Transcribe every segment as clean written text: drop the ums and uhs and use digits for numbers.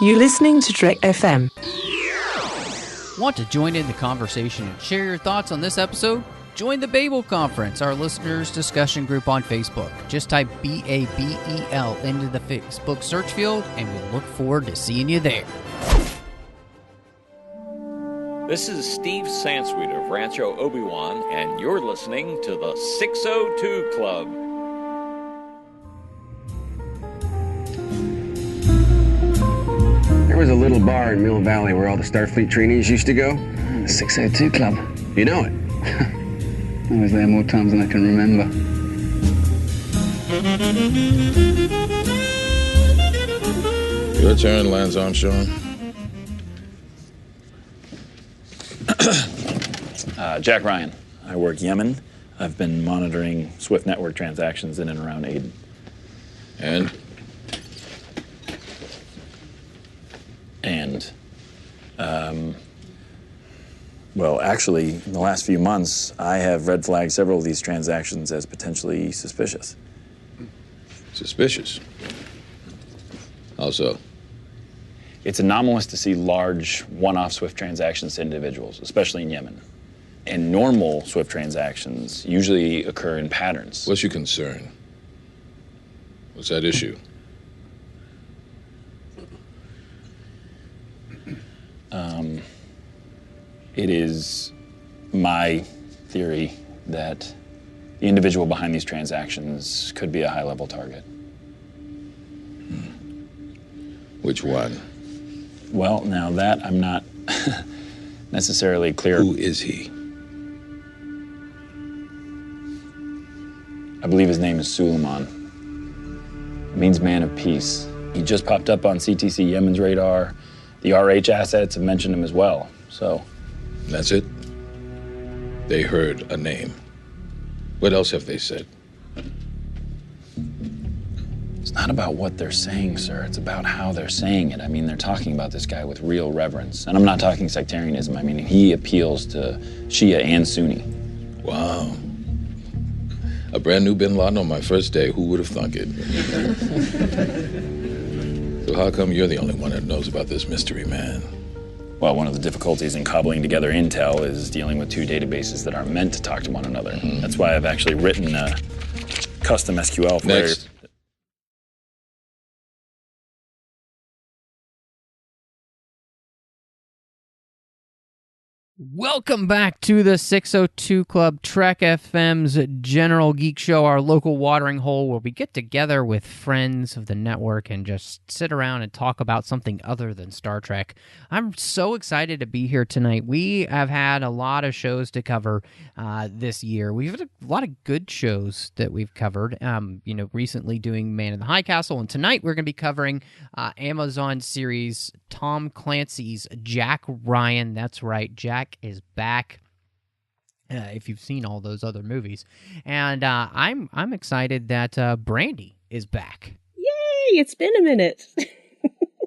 You're listening to Trek FM. Want to join in the conversation and share your thoughts on this episode? Join the Babel Conference, our listeners' discussion group on Facebook. Just type BABEL into the Facebook search field, and we'll look forward to seeing you there. This is Steve Sansweet of Rancho Obi-Wan, and you're listening to the 602 Club. There was a little bar in Mill Valley where all the Starfleet trainees used to go. The 602 Club. You know it. I was there more times than I can remember. Your turn, Lance Armstrong. Jack Ryan. I work Yemen. I've been monitoring Swift network transactions in and around Aden. And? Well, actually, in the last few months, I have red flagged several of these transactions as potentially suspicious. Suspicious? How so? It's anomalous to see large, one-off Swift transactions to individuals, especially in Yemen. And normal Swift transactions usually occur in patterns. What's your concern? What's that issue? It is my theory that the individual behind these transactions could be a high-level target. Which one? Well, now that I'm not necessarily clear. Who is he? I believe his name is Suleiman. It means man of peace. He just popped up on CTC Yemen's radar. The RH assets have mentioned him as well, so. That's it? They heard a name. What else have they said? It's not about what they're saying, sir. It's about how they're saying it. I mean, they're talking about this guy with real reverence. And I'm not talking sectarianism. I mean, he appeals to Shia and Sunni. Wow. A brand new bin Laden on my first day. Who would have thunk it? So how come you're the only one that knows about this mystery man? Well, one of the difficulties in cobbling together intel is dealing with two databases that aren't meant to talk to one another. Mm-hmm. That's why I've actually written a custom SQL for Next. Welcome back to the 602 Club, Trek FM's General Geek Show, our local watering hole where we get together with friends of the network and just sit around and talk about something other than Star Trek. I'm so excited to be here tonight. We have had a lot of shows to cover this year. We've had a lot of good shows that we've covered, recently doing Man in the High Castle, and tonight we're going to be covering Amazon series Tom Clancy's Jack Ryan. That's right, Jack is back. If you've seen all those other movies, and I'm excited that Brandi is back. Yay! It's been a minute.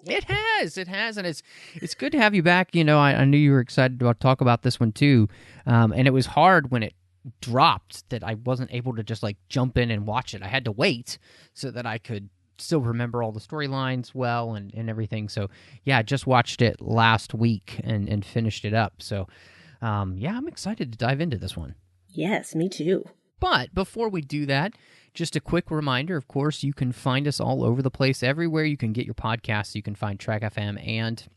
It has, and it's good to have you back. You know, I knew you were excited to talk about this one too, and it was hard when it dropped that I wasn't able to just like jump in and watch it. I had to wait so that I could still remember all the storylines well and everything. So yeah, I just watched it last week and finished it up. So I'm excited to dive into this one. Yes, me too. But before we do that, just a quick reminder, of course, you can find us all over the place. Everywhere you can get your podcasts, you can find Trek FM and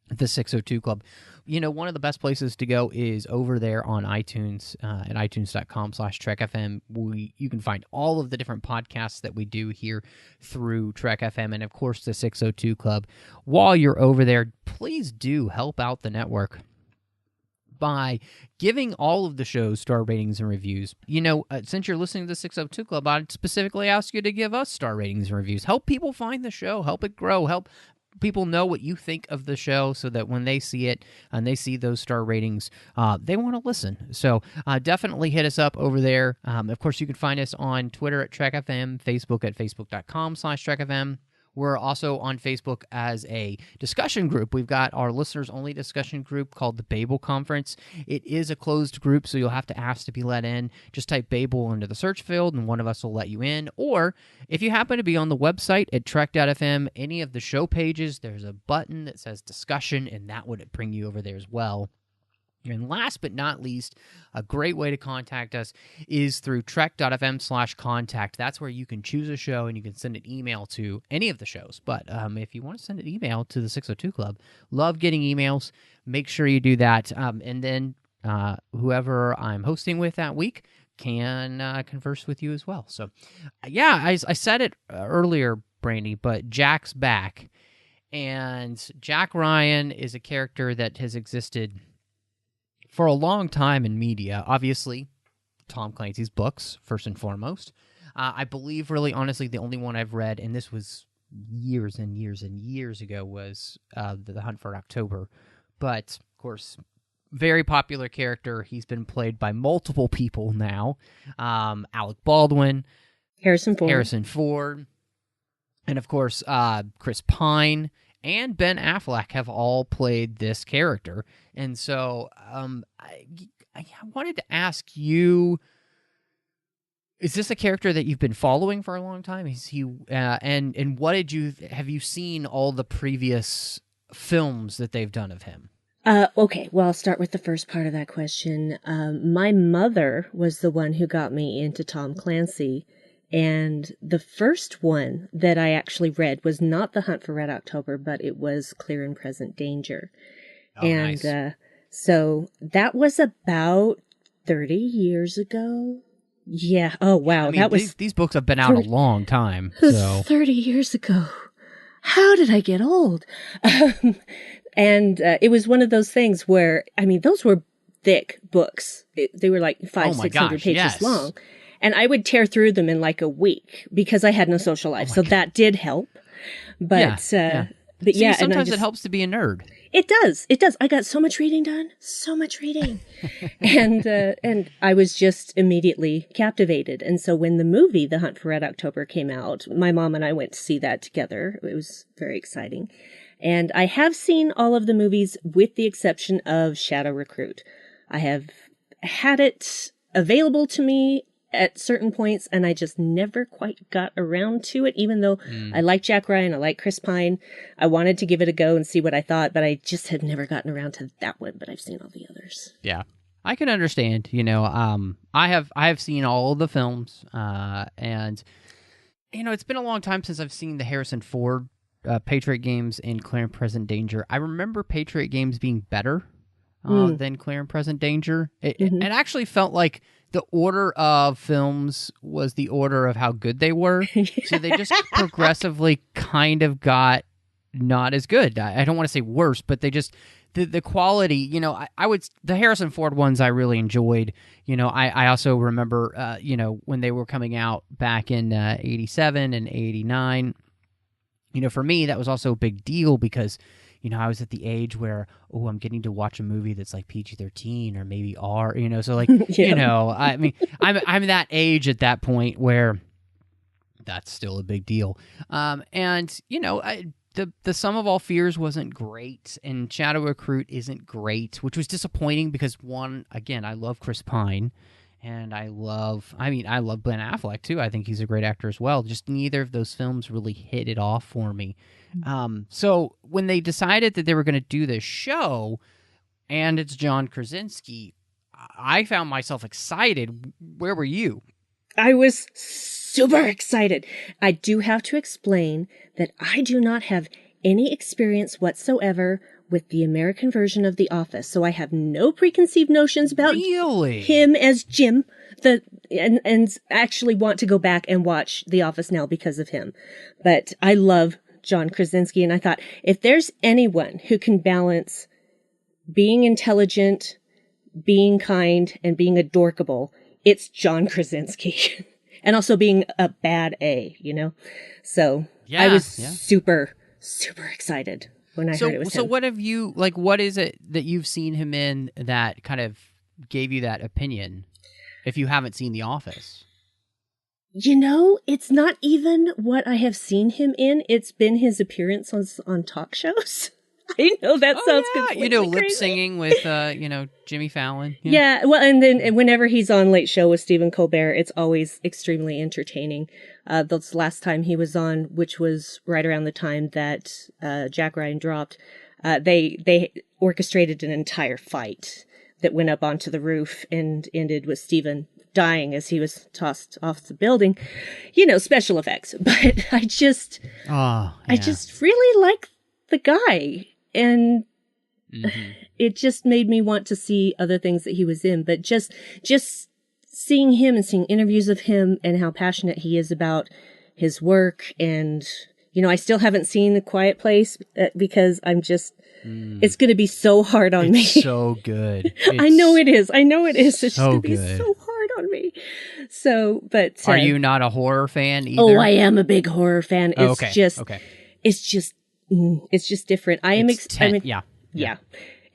the 602 Club. You know, one of the best places to go is over there on iTunes at itunes.com/TrekFM. You can find all of the different podcasts that we do here through Trek FM and, of course, the 602 Club. While you're over there, please do help out the network by giving all of the shows star ratings and reviews. You know, since you're listening to the 602 Club, I'd specifically ask you to give us star ratings and reviews. Help people find the show. Help it grow. Help people know what you think of the show so that when they see it and they see those star ratings, they want to listen. So definitely hit us up over there. Of course, you can find us on Twitter at TrekFM, Facebook at facebook.com/TrekFM. We're also on Facebook as a discussion group. We've got our listeners-only discussion group called the Babel Conference. It is a closed group, so you'll have to ask to be let in. Just type Babel into the search field, and one of us will let you in. Or if you happen to be on the website at Trek.fm, any of the show pages, there's a button that says discussion, and that would bring you over there as well. And last but not least, a great way to contact us is through trek.fm/contact. That's where you can choose a show and you can send an email to any of the shows. But if you want to send an email to the 602 Club, love getting emails. Make sure you do that. And then whoever I'm hosting with that week can converse with you as well. So, yeah, I said it earlier, Brandi, but Jack's back. And Jack Ryan is a character that has existed for a long time in media. Obviously, Tom Clancy's books, first and foremost. I believe, really, honestly, the only one I've read, and this was years and years and years ago, was The Hunt for October. But, of course, very popular character. He's been played by multiple people now. Alec Baldwin. Harrison Ford. And, of course, Chris Pine and Ben Affleck have all played this character. And so I wanted to ask you, is this a character that you've been following for a long time? Is he and what have you seen all the previous films that they've done of him? Okay, well, I'll start with the first part of that question. My mother was the one who got me into Tom Clancy. And the first one that I actually read was not The Hunt for Red October, but it was Clear and Present Danger. Oh, nice. So that was about 30 years ago. Yeah. Oh, wow. I mean, these books have been out a long time. So 30 years ago. How did I get old? And it was one of those things where, I mean, those were thick books. They were like 500-600 pages long. And I would tear through them in like a week because I had no social life. So that did help. But, but see, yeah. Sometimes it helps to be a nerd. It does. It does. I got so much reading done. So much reading. And I was just immediately captivated. And so when the movie, The Hunt for Red October, came out, my mom and I went to see that together. It was very exciting. And I have seen all of the movies with the exception of Shadow Recruit. I have had it available to me at certain points, and I just never quite got around to it, even though I like Jack Ryan, I like Chris Pine. I wanted to give it a go and see what I thought, but I just had never gotten around to that one, but I've seen all the others. Yeah. I can understand, I have seen all of the films, and, it's been a long time since I've seen the Harrison Ford Patriot Games and Clear and Present Danger. I remember Patriot Games being better than Clear and Present Danger. It actually felt like the order of films was the order of how good they were. So they just progressively kind of got not as good. I don't want to say worse, but they just, the quality, the Harrison Ford ones I really enjoyed. I also remember, when they were coming out back in 87 and 89, for me, that was also a big deal because, I was at the age where, I'm getting to watch a movie that's like PG-13 or maybe R, so like, I mean, I'm that age at that point where that's still a big deal. And, the Sum of All Fears wasn't great and Shadow Recruit isn't great, which was disappointing because again, I love Chris Pine and I love Ben Affleck too. I think he's a great actor as well. Just neither of those films really hit it off for me. So when they decided that they were going to do this show and it's John Krasinski, I found myself excited. Where were you? I was super excited. I do have to explain that I do not have any experience whatsoever with the American version of The Office, so I have no preconceived notions about him as Jim, and actually want to go back and watch The Office now because of him. But I love John Krasinski, and I thought, if there's anyone who can balance being intelligent, being kind, and being adorkable, it's John Krasinski. And also being a bad A, So I was super, super excited when I heard it was him. So what have you, what is it that you've seen him in that kind of gave you that opinion if you haven't seen The Office? It's not even what I have seen him in. It's been his appearances on talk shows. I know that sounds completely lip crazy. singing with, Jimmy Fallon. Yeah, well, and then whenever he's on Late Show with Stephen Colbert, it's always extremely entertaining. The last time he was on, which was right around the time that Jack Ryan dropped, they orchestrated an entire fight that went up onto the roof and ended with Stephen dying as he was tossed off the building. Special effects. But I just really like the guy. And it just made me want to see other things that he was in. But just seeing him and seeing interviews of him and how passionate he is about his work. And, I still haven't seen A Quiet Place because I'm just, it's going to be so hard on me. It's so good. I know it is. It's just going to be good. so hard on me. So, but. Are you not a horror fan either? Oh, I am a big horror fan. It's okay. It's just different. Yeah.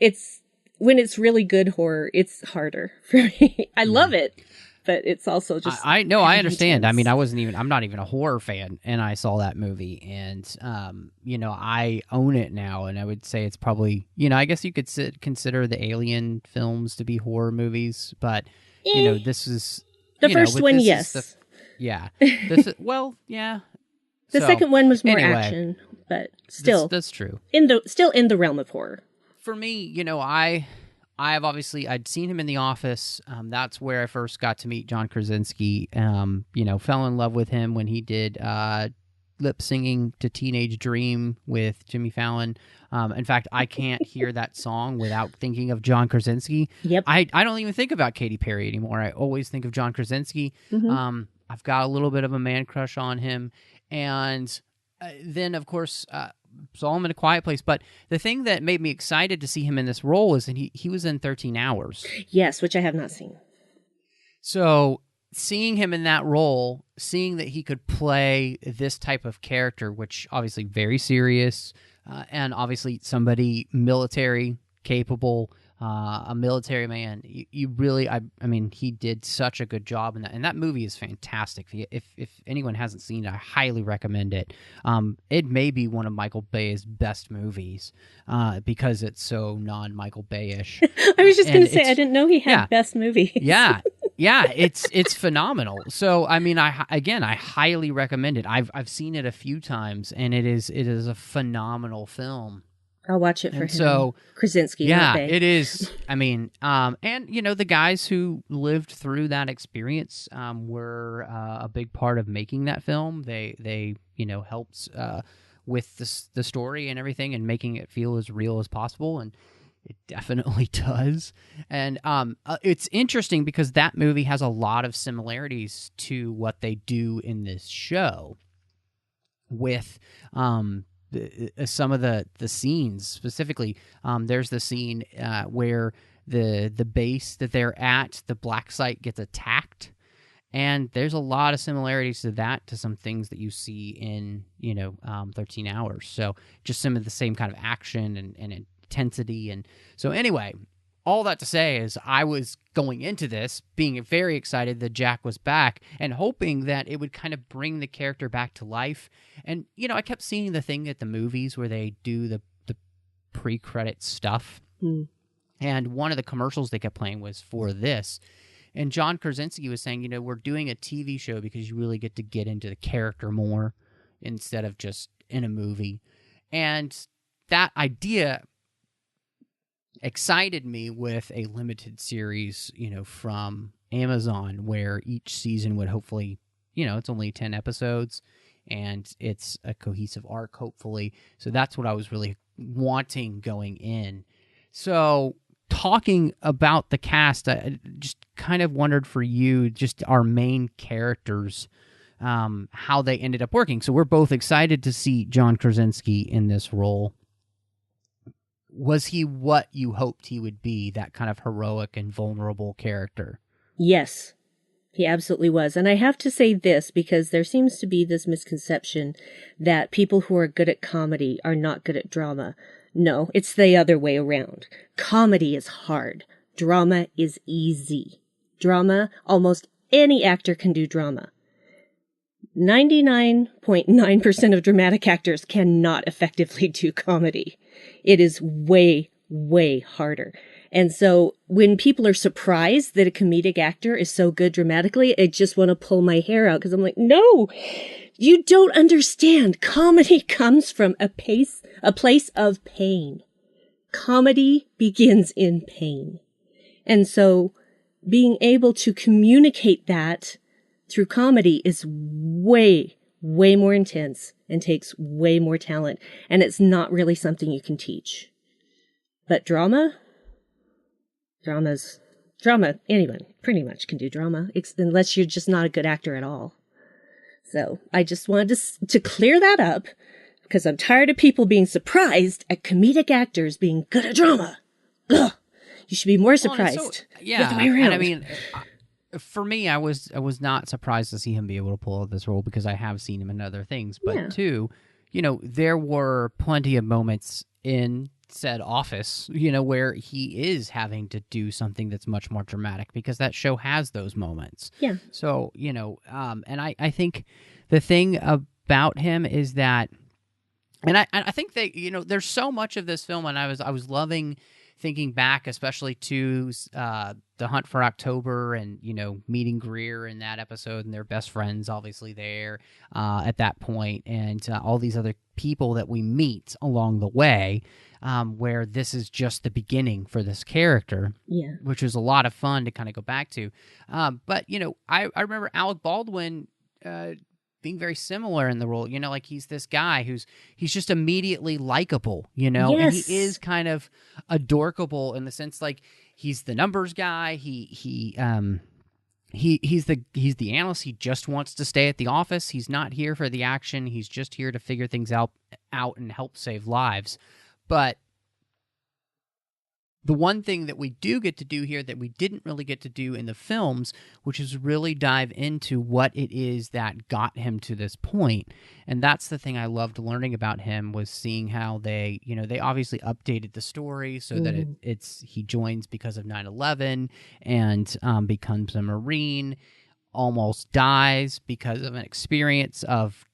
It's when it's really good horror, it's harder for me. I love it, but it's also just. I know. I understand. Intense. I mean, I'm not even a horror fan, and I saw that movie, and I own it now, and I would say it's probably, I guess you could consider the Alien films to be horror movies, but this is the first one. Yes. Yeah. Yeah. The second one was more action, but still, that's true. Still in the realm of horror. For me, I'd seen him in The Office. That's where I first got to meet John Krasinski. Fell in love with him when he did lip singing to Teenage Dream with Jimmy Fallon. In fact, I can't hear that song without thinking of John Krasinski. Yep. I don't even think about Katy Perry anymore. I always think of John Krasinski. Mm-hmm. I've got a little bit of a man crush on him. And then, of course, saw him in A Quiet Place. But the thing that made me excited to see him in this role is that he was in 13 Hours. Yes, which I have not seen. So seeing him in that role, seeing that he could play this type of character, which obviously very serious, and obviously somebody military capable, a military man. You really, I mean, he did such a good job in that, and that movie is fantastic. If anyone hasn't seen it, I highly recommend it. It may be one of Michael Bay's best movies because it's so non-Michael Bay-ish. I was just going to say, I didn't know he had best movies. Yeah, it's phenomenal. So I mean, I highly recommend it. I've seen it a few times, and it is a phenomenal film. I'll watch it for him. So Krasinski, yeah, it is. I mean, and the guys who lived through that experience were a big part of making that film. They helped with the story and everything, and making it feel as real as possible, and it definitely does. And it's interesting because that movie has a lot of similarities to what they do in this show with some of the scenes. Specifically, there's the scene where the base that they're at, the black site, gets attacked, and there's a lot of similarities to that, to some things that you see in 13 Hours. So just some of the same kind of action and intensity. And so anyway, all that to say is I was going into this being very excited that Jack was back and hoping that it would kind of bring the character back to life. And, I kept seeing the thing at the movies where they do the pre-credit stuff. Mm. And one of the commercials they kept playing was for this. And John Krasinski was saying, we're doing a TV show because you really get to get into the character more instead of just in a movie. And that idea excited me with a limited series, from Amazon, where each season would hopefully, it's only 10 episodes and it's a cohesive arc, hopefully. So that's what I was really wanting going in. So talking about the cast, I just kind of wondered for you, just our main characters, how they ended up working. So we're both excited to see John Krasinski in this role. Was he what you hoped he would be, that kind of heroic and vulnerable character? Yes, he absolutely was. And I have to say this because there seems to be this misconception that people who are good at comedy are not good at drama. No, it's the other way around. Comedy is hard. Drama is easy. Drama, almost any actor can do drama. 99.9% of dramatic actors cannot effectively do comedy. It is way, way harder. And so when people are surprised that a comedic actor is so good dramatically, I just want to pull my hair out because I'm like, no, you don't understand. Comedy comes from a place of pain. Comedy begins in pain. And so being able to communicate that through comedy is way, way more intense and takes way more talent. And it's not really something you can teach. But drama, anyone pretty much can do drama, unless you're just not a good actor at all. So I just wanted to clear that up because I'm tired of people being surprised at comedic actors being good at drama. Ugh. You should be more surprised. The other way around. And I mean, for me, I was not surprised to see him be able to pull out this role because I have seen him in other things. But two, there were plenty of moments in said Office, where he is having to do something that's much more dramatic because that show has those moments. Yeah. So, and I think the thing about him is that, and I think that, there's so much of this film, and I was loving thinking back, especially to the Hunt for October and, meeting Greer in that episode and their best friends, obviously, there at that point, and all these other people that we meet along the way, where this is just the beginning for this character, which was a lot of fun to kind of go back to. But, I remember Alec Baldwin being very similar in the role, like he's this guy he's just immediately likable, and he is kind of adorkable in the sense like he's the numbers guy. He's the analyst. He just wants to stay at the office. He's not here for the action. He's just here to figure things out and help save lives. But the one thing that we do get to do here that we didn't really get to do in the films, which is really dive into what it is that got him to this point. And that's the thing I loved learning about him, was seeing how they obviously updated the story so that he joins because of 9/11 and becomes a Marine, almost dies because of an experience of,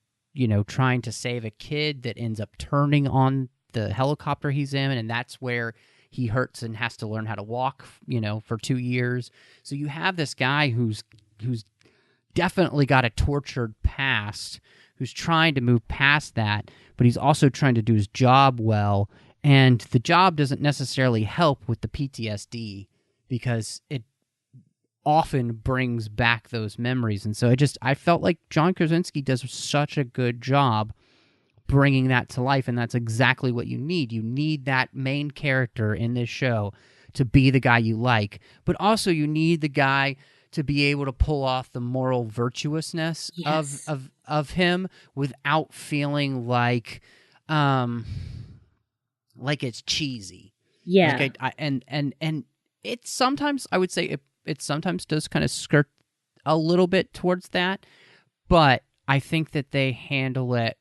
trying to save a kid that ends up turning on the helicopter he's in, and that's where he hurts and has to learn how to walk, for 2 years. So you have this guy who's definitely got a tortured past, who's trying to move past that, but he's also trying to do his job well. And the job doesn't necessarily help with the PTSD because it often brings back those memories. And so I felt like John Krasinski does such a good job bringing that to life, and that's exactly what you need. You need that main character in this show to be the guy you like, but also you need the guy to be able to pull off the moral virtuousness of him without feeling like it's cheesy. Yeah, like and it sometimes, I would say it sometimes does kind of skirt a little bit towards that, but I think that they handle it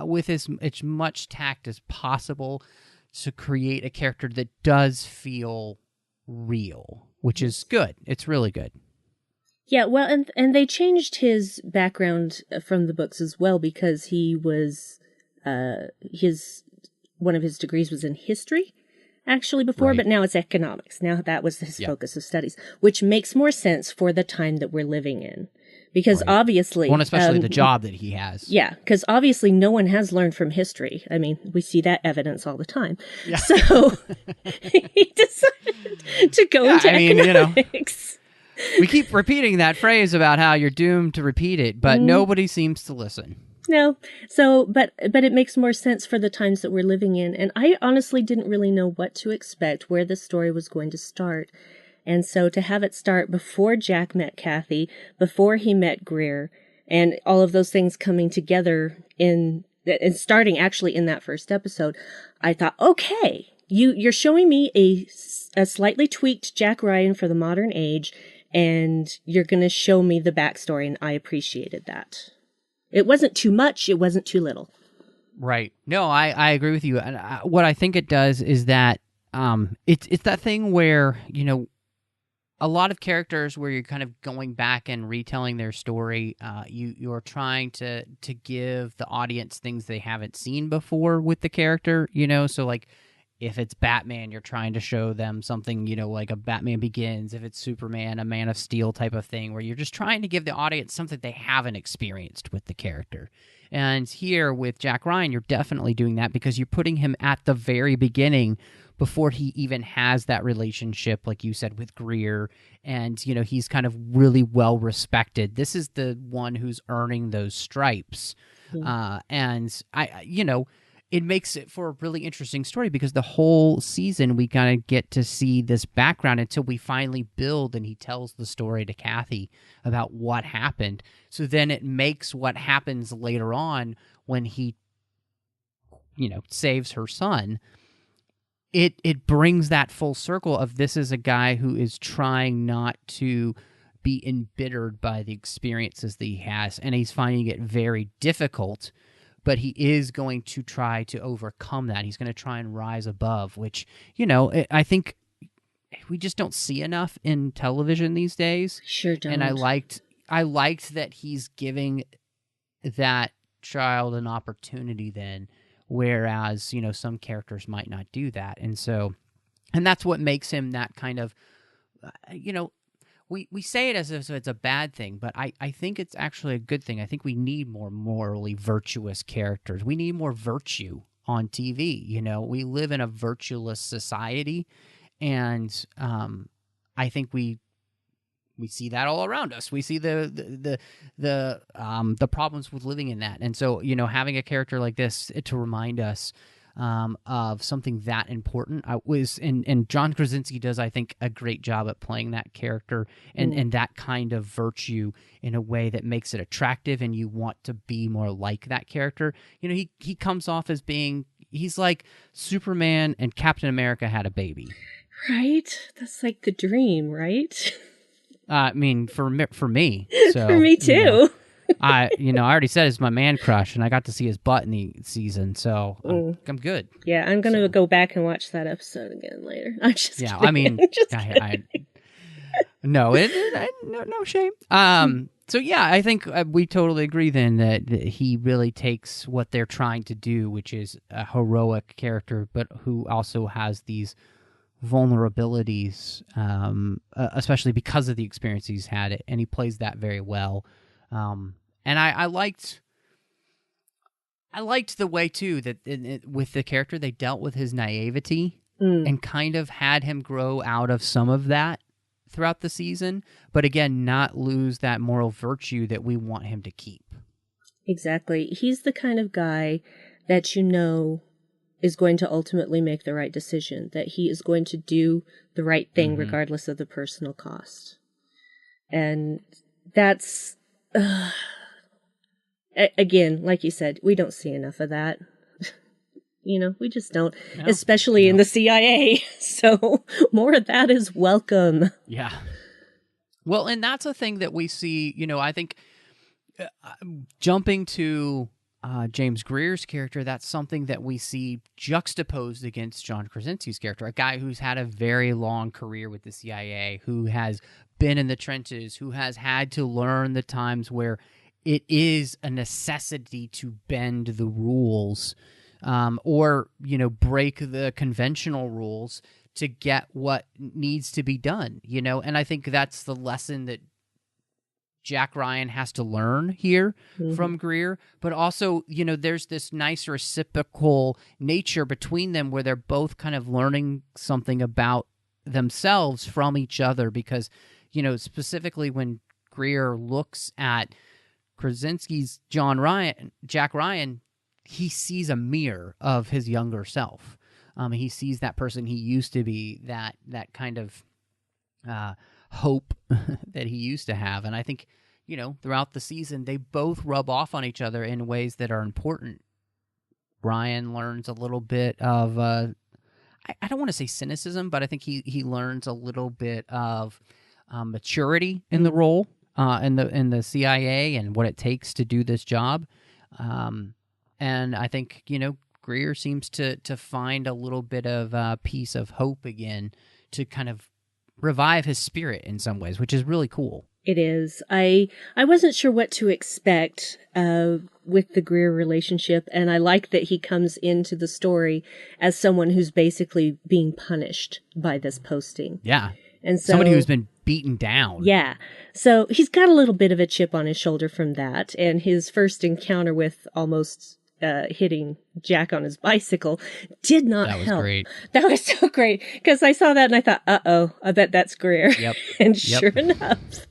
with as much tact as possible to create a character that does feel real, which is good. It's really good. Yeah, well, and they changed his background from the books as well because he was one of his degrees was in history actually before, right. But now it's economics. Now that was his focus of studies, which makes more sense for the time that we're living in. Because obviously... Well, especially the job that he has. Yeah, because obviously no one has learned from history. I mean, we see that evidence all the time. Yeah. So he decided to go into economics. We keep repeating that phrase about how you're doomed to repeat it, but nobody seems to listen. No. So, but it makes more sense for the times that we're living in. And I honestly didn't really know what to expect, where the story was going to start. And so to have it start before Jack met Kathy, before he met Greer, and all of those things coming together and starting actually in that first episode, I thought, okay, you're showing me a slightly tweaked Jack Ryan for the modern age, and you're going to show me the backstory, and I appreciated that. It wasn't too much, it wasn't too little. Right. No, I agree with you. And what I think it does is that it's that thing where, a lot of characters where you're kind of going back and retelling their story, you're trying to give the audience things they haven't seen before with the character, so like if it's Batman, you're trying to show them something, like a Batman Begins. If it's Superman, a Man of Steel type of thing, where you're just trying to give the audience something they haven't experienced with the character. And here with Jack Ryan, you're definitely doing that because you're putting him at the very beginning before he even has that relationship, like you said, with Greer. And, he's kind of really well respected. This is the one who's earning those stripes. And it makes it for a really interesting story because the whole season we kind of get to see this background until we finally build and he tells the story to Kathy about what happened. So then it makes what happens later on when he, saves her son. It brings that full circle of this is a guy who is trying not to be embittered by the experiences that he has, and he's finding it very difficult. But he is going to try to overcome that. He's going to try and rise above, which, I think we just don't see enough in television these days. Sure don't. And I liked that he's giving that child an opportunity then, whereas, some characters might not do that. And that's what makes him that kind of, We say it as if it's a bad thing, but I think it's actually a good thing. I think we need more morally virtuous characters. We need more virtue on TV. We live in a virtueless society, and I think we see that all around us. We see the problems with living in that, and so having a character like this to remind us of something that important and John Krasinski does, I think, a great job at playing that character and that kind of virtue in a way that makes it attractive and you want to be more like that character. He comes off as he's like Superman and Captain America had a baby. Right? That's like the dream, right? I mean, for me. So, for me too. I already said it's my man crush, and I got to see his butt in the season, so I'm good. Yeah, I'm gonna go back and watch that episode again later. I'm just kidding. I mean, no shame. So yeah, I think we totally agree then that he really takes what they're trying to do, which is a heroic character, but who also has these vulnerabilities, especially because of the experience he's had, and he plays that very well. And I liked the way too that with the character they dealt with his naivety and kind of had him grow out of some of that throughout the season, but again, not lose that moral virtue that we want him to keep. Exactly. He's the kind of guy that is going to ultimately make the right decision, that he is going to do the right thing regardless of the personal cost. And that's... again, like you said, we don't see enough of that. We just don't, especially in the CIA. So more of that is welcome. Yeah. Well, and that's a thing that we see, I think jumping to James Greer's character, that's something that we see juxtaposed against John Krasinski's character, a guy who's had a very long career with the CIA, who has been in the trenches, who has had to learn the times where it is a necessity to bend the rules or, break the conventional rules to get what needs to be done, and I think that's the lesson that Jack Ryan has to learn here from Greer, but also, there's this nice reciprocal nature between them where they're both kind of learning something about themselves from each other because, specifically when Greer looks at Krasinski's Jack Ryan, he sees a mirror of his younger self. He sees that person he used to be, that kind of hope that he used to have. And I think, throughout the season, they both rub off on each other in ways that are important. Ryan learns a little bit of, I don't want to say cynicism, but I think he learns a little bit of maturity in the role. In the CIA and what it takes to do this job. And I think, Greer seems to find a little bit of a piece of hope again to kind of revive his spirit in some ways, which is really cool. It is. I wasn't sure what to expect with the Greer relationship, and I like that he comes into the story as someone who's basically being punished by this posting. Yeah. And so, somebody who's been beaten down. Yeah. So he's got a little bit of a chip on his shoulder from that, and his first encounter with almost hitting Jack on his bicycle did not help. That was great. That was so great, because I saw that and I thought, uh-oh, I bet that's Greer. Yep. And sure enough.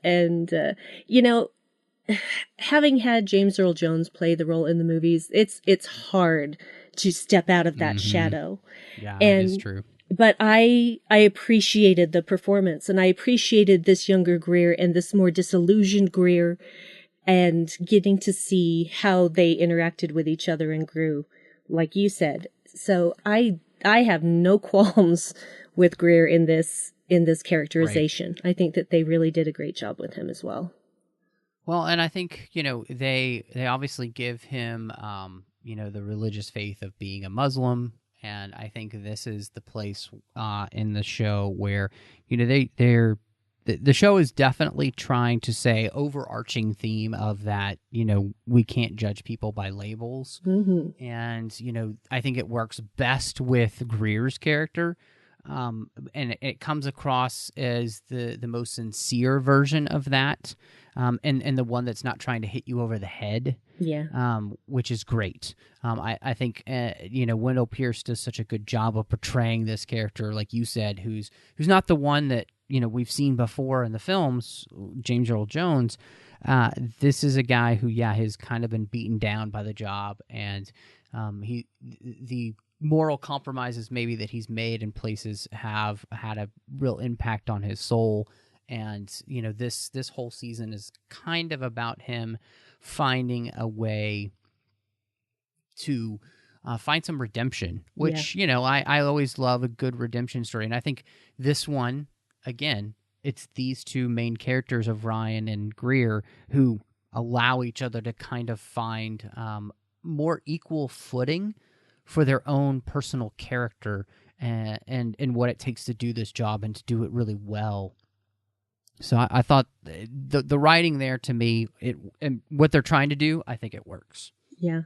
And, having had James Earl Jones play the role in the movies, it's hard to step out of that shadow. Yeah, it is true. But I appreciated the performance, and I appreciated this younger Greer and this more disillusioned Greer, and getting to see how they interacted with each other and grew, like you said. So I have no qualms with Greer in this characterization. Right. I think that they really did a great job with him as well. Well, and I think, they obviously give him, the religious faith of being a Muslim. And I think this is the place in the show where, the show is definitely trying to say overarching theme of that, we can't judge people by labels. Mm-hmm. And, I think it works best with Greer's character. And it comes across as the most sincere version of that. And the one that's not trying to hit you over the head. Yeah. Which is great. I think, Wendell Pierce does such a good job of portraying this character, like you said, who's not the one that, we've seen before in the films, James Earl Jones. This is a guy who, has kind of been beaten down by the job, and the moral compromises maybe that he's made in places have had a real impact on his soul. And, this whole season is kind of about him finding a way to find some redemption, which, I always love a good redemption story. And I think this one, again, it's these two main characters of Ryan and Greer who allow each other to kind of find more equal footing for their own personal character and what it takes to do this job and to do it really well. So I thought the writing there, to me, and what they're trying to do, I think it works. Yeah,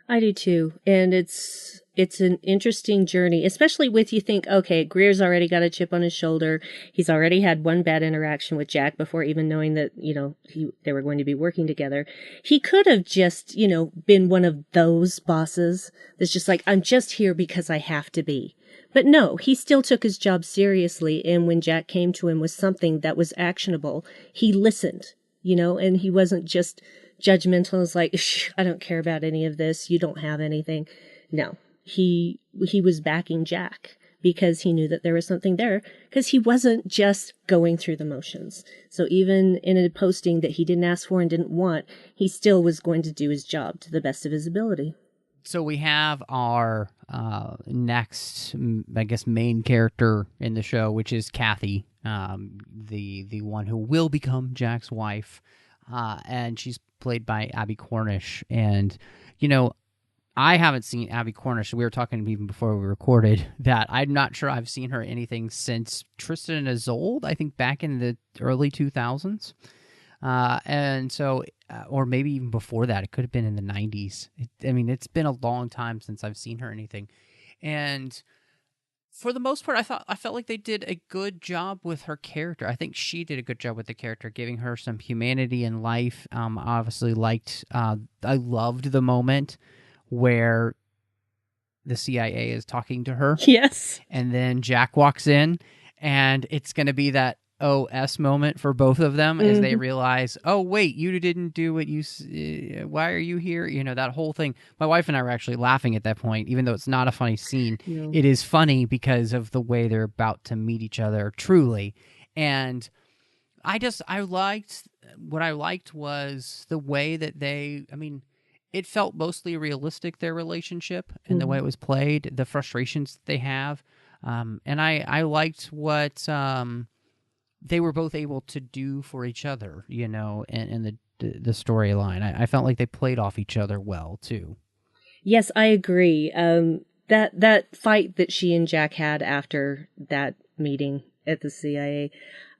I do too. And it's an interesting journey, especially with, you think, okay, Greer's already got a chip on his shoulder. He's already had one bad interaction with Jack before even knowing that, they were going to be working together. He could have just, been one of those bosses that's just like, I'm just here because I have to be. But no, he still took his job seriously, and when Jack came to him with something that was actionable, he listened, and he wasn't just judgmental and was like, I don't care about any of this, you don't have anything. No, he was backing Jack because he knew that there was something there, because he wasn't just going through the motions. So even in a posting that he didn't ask for and didn't want, he still was going to do his job to the best of his ability. So we have our next, I guess, main character in the show, which is Kathy, the one who will become Jack's wife, and she's played by Abbie Cornish. And, I haven't seen Abbie Cornish. We were talking even before we recorded that I'm not sure I've seen her anything since Tristan and Isolde, I think back in the early 2000s. And so, or maybe even before that, it could have been in the 90s. It's been a long time since I've seen her anything. And for the most part, I felt like they did a good job with her character. I think she did a good job with the character, giving her some humanity in life. Obviously I loved the moment where the CIA is talking to her. Yes. And then Jack walks in, and it's going to be that OS moment for both of them as they realize, oh, wait, you didn't do what why are you here? That whole thing. My wife and I were actually laughing at that point, even though it's not a funny scene. No. It is funny because of the way they're about to meet each other, truly. And what I liked was the way that it felt mostly realistic, their relationship, and the way it was played, the frustrations that they have. And I liked what they were both able to do for each other, and the storyline. I felt like they played off each other well, too. Yes, I agree. that fight that she and Jack had after that meeting at the CIA,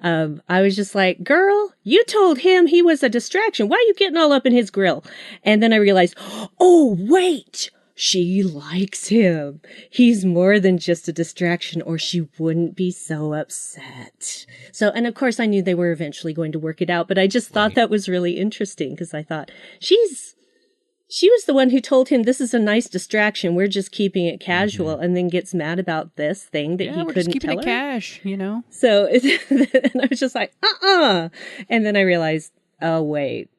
I was just like, girl, you told him he was a distraction. Why are you getting all up in his grill? And then I realized, oh, wait, she likes him. He's more than just a distraction, or she wouldn't be so upset. So, and of course I knew they were eventually going to work it out, but I just thought that was really interesting because I thought she was the one who told him this is a nice distraction. We're just keeping it casual, and then gets mad about this thing that he couldn't tell her. Yeah, we're just keeping it cash, you know? So, and I was just like, And then I realized, oh, wait,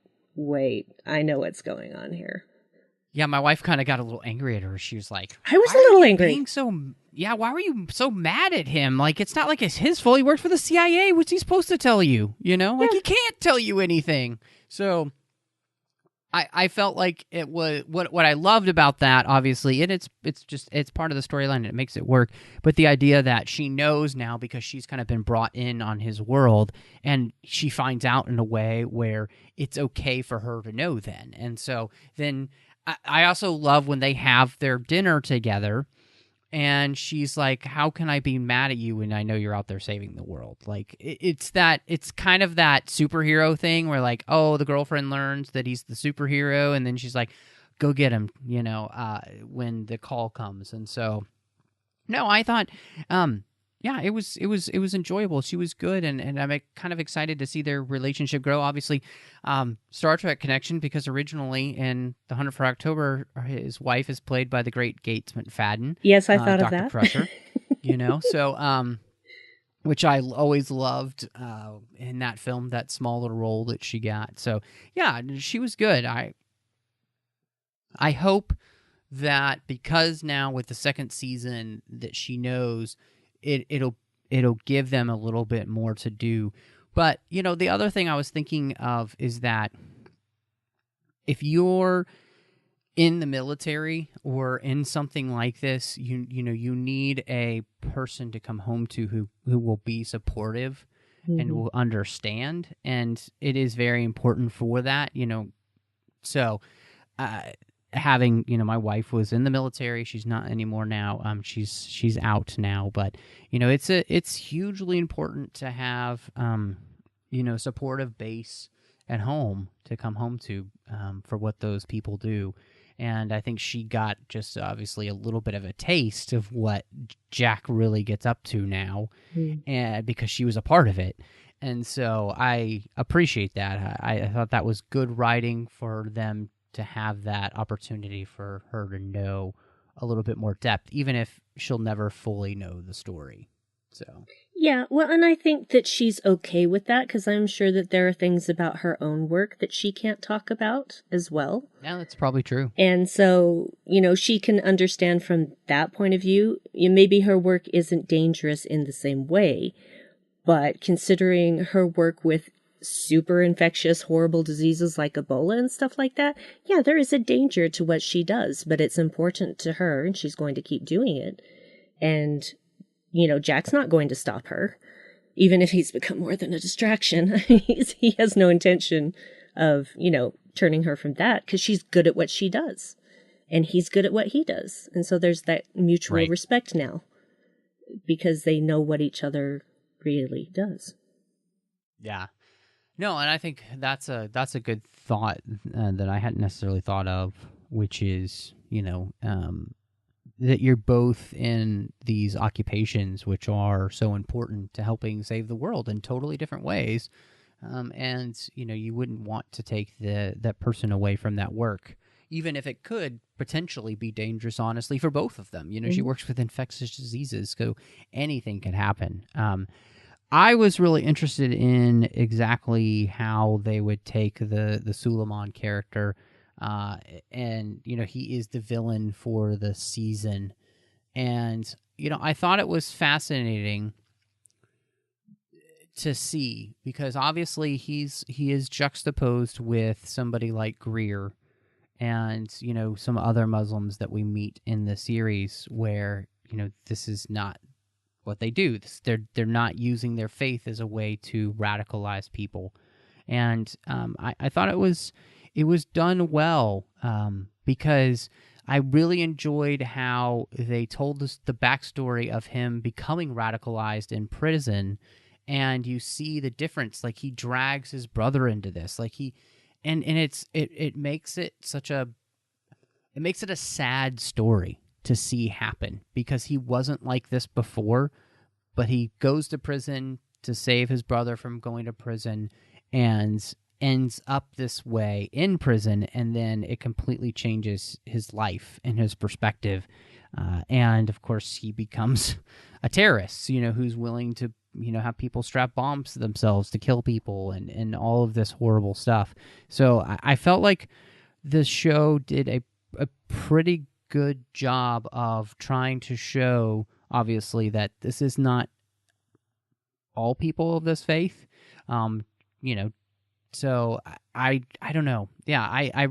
I know what's going on here. Yeah, my wife kind of got a little angry at her. She was like, I was a little angry. Why were you so mad at him? Like, it's not like it's his fault. He worked for the CIA. What's he supposed to tell you? You know? Like, he can't tell you anything. So I felt like it was what I loved about that, obviously, and it's part of the storyline and it makes it work. But the idea that she knows now because she's kind of been brought in on his world, and she finds out in a way where it's okay for her to know then. And so then I also love when they have their dinner together. And she's like, how can I be mad at you when I know you're out there saving the world? Like, it's kind of that superhero thing where, like, oh, the girlfriend learns that he's the superhero, and then she's like, go get him, you know, when the call comes. And so, no, I thought, it was enjoyable. She was good, and I'm kind of excited to see their relationship grow. Obviously, Star Trek connection, because originally in The Hunt for October, his wife is played by the great Gates McFadden. Yes, I thought Dr. of that. Crusher, you know, so which I always loved in that film, that small little role that she got. So yeah, she was good. I hope that because now with the second season that she knows. It'll give them a little bit more to do. But, you know, the other thing I was thinking of is that if you're in the military or in something like this, you need a person to come home to who will be supportive and will understand. And it is very important for that, you know. So, having, you know, my wife was in the military. She's not anymore now. She's out now, but you know, it's hugely important to have, you know, supportive base at home to come home to, for what those people do. And I think she got just obviously a little bit of a taste of what Jack really gets up to now, and because she was a part of it. And so I appreciate that. I thought that was good writing for them to have that opportunity for her to know a little bit more depth, even if she'll never fully know the story. So yeah, well, and I think that she's okay with that, because I'm sure that there are things about her own work that she can't talk about as well. Yeah, that's probably true. And so, you know, she can understand from that point of view. Maybe her work isn't dangerous in the same way, but considering her work with super infectious, horrible diseases like Ebola and stuff like that, yeah, there is a danger to what she does, but it's important to her, and she's going to keep doing it. And, you know, Jack's not going to stop her, even if he's become more than a distraction. He has no intention of, you know, turning her from that, because she's good at what she does, and he's good at what he does. And so there's that mutual respect now, because they know what each other really does. Yeah. No, and I think that's a good thought that I hadn't necessarily thought of, which is, you know, that you're both in these occupations which are so important to helping save the world in totally different ways, and you know, you wouldn't want to take that person away from that work, even if it could potentially be dangerous, honestly, for both of them. You know, she works with infectious diseases, so anything can happen. I was really interested in exactly how they would take the Suleiman character, and, you know, he is the villain for the season. And, you know, I thought it was fascinating to see, because obviously he is juxtaposed with somebody like Greer and, you know, some other Muslims that we meet in the series where, you know, this is not what they do. They're not using their faith as a way to radicalize people. And I thought it was done well, because I really enjoyed how they told us the backstory of him becoming radicalized in prison, and you see the difference. Like, he drags his brother into this, like it makes it a sad story to see happen, because he wasn't like this before, but he goes to prison to save his brother from going to prison and ends up this way in prison, and then it completely changes his life and his perspective. And of course, he becomes a terrorist, who's willing to, have people strap bombs to themselves to kill people and all of this horrible stuff. So I felt like the show did a pretty good job of trying to show, obviously, that this is not all people of this faith. So I don't know. Yeah, I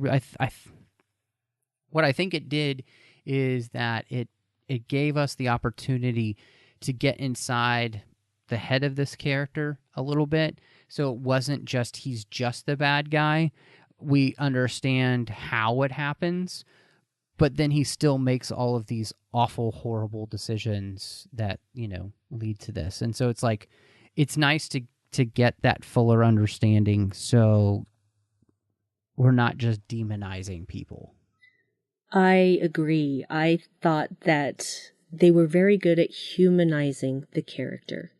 what I think it did is that it gave us the opportunity to get inside the head of this character a little bit. So it wasn't just he's just the bad guy. We understand how it happens, but then he still makes all of these awful, horrible decisions that, lead to this. And so it's like, it's nice to get that fuller understanding, so we're not just demonizing people. I agree. I thought that they were very good at humanizing the character,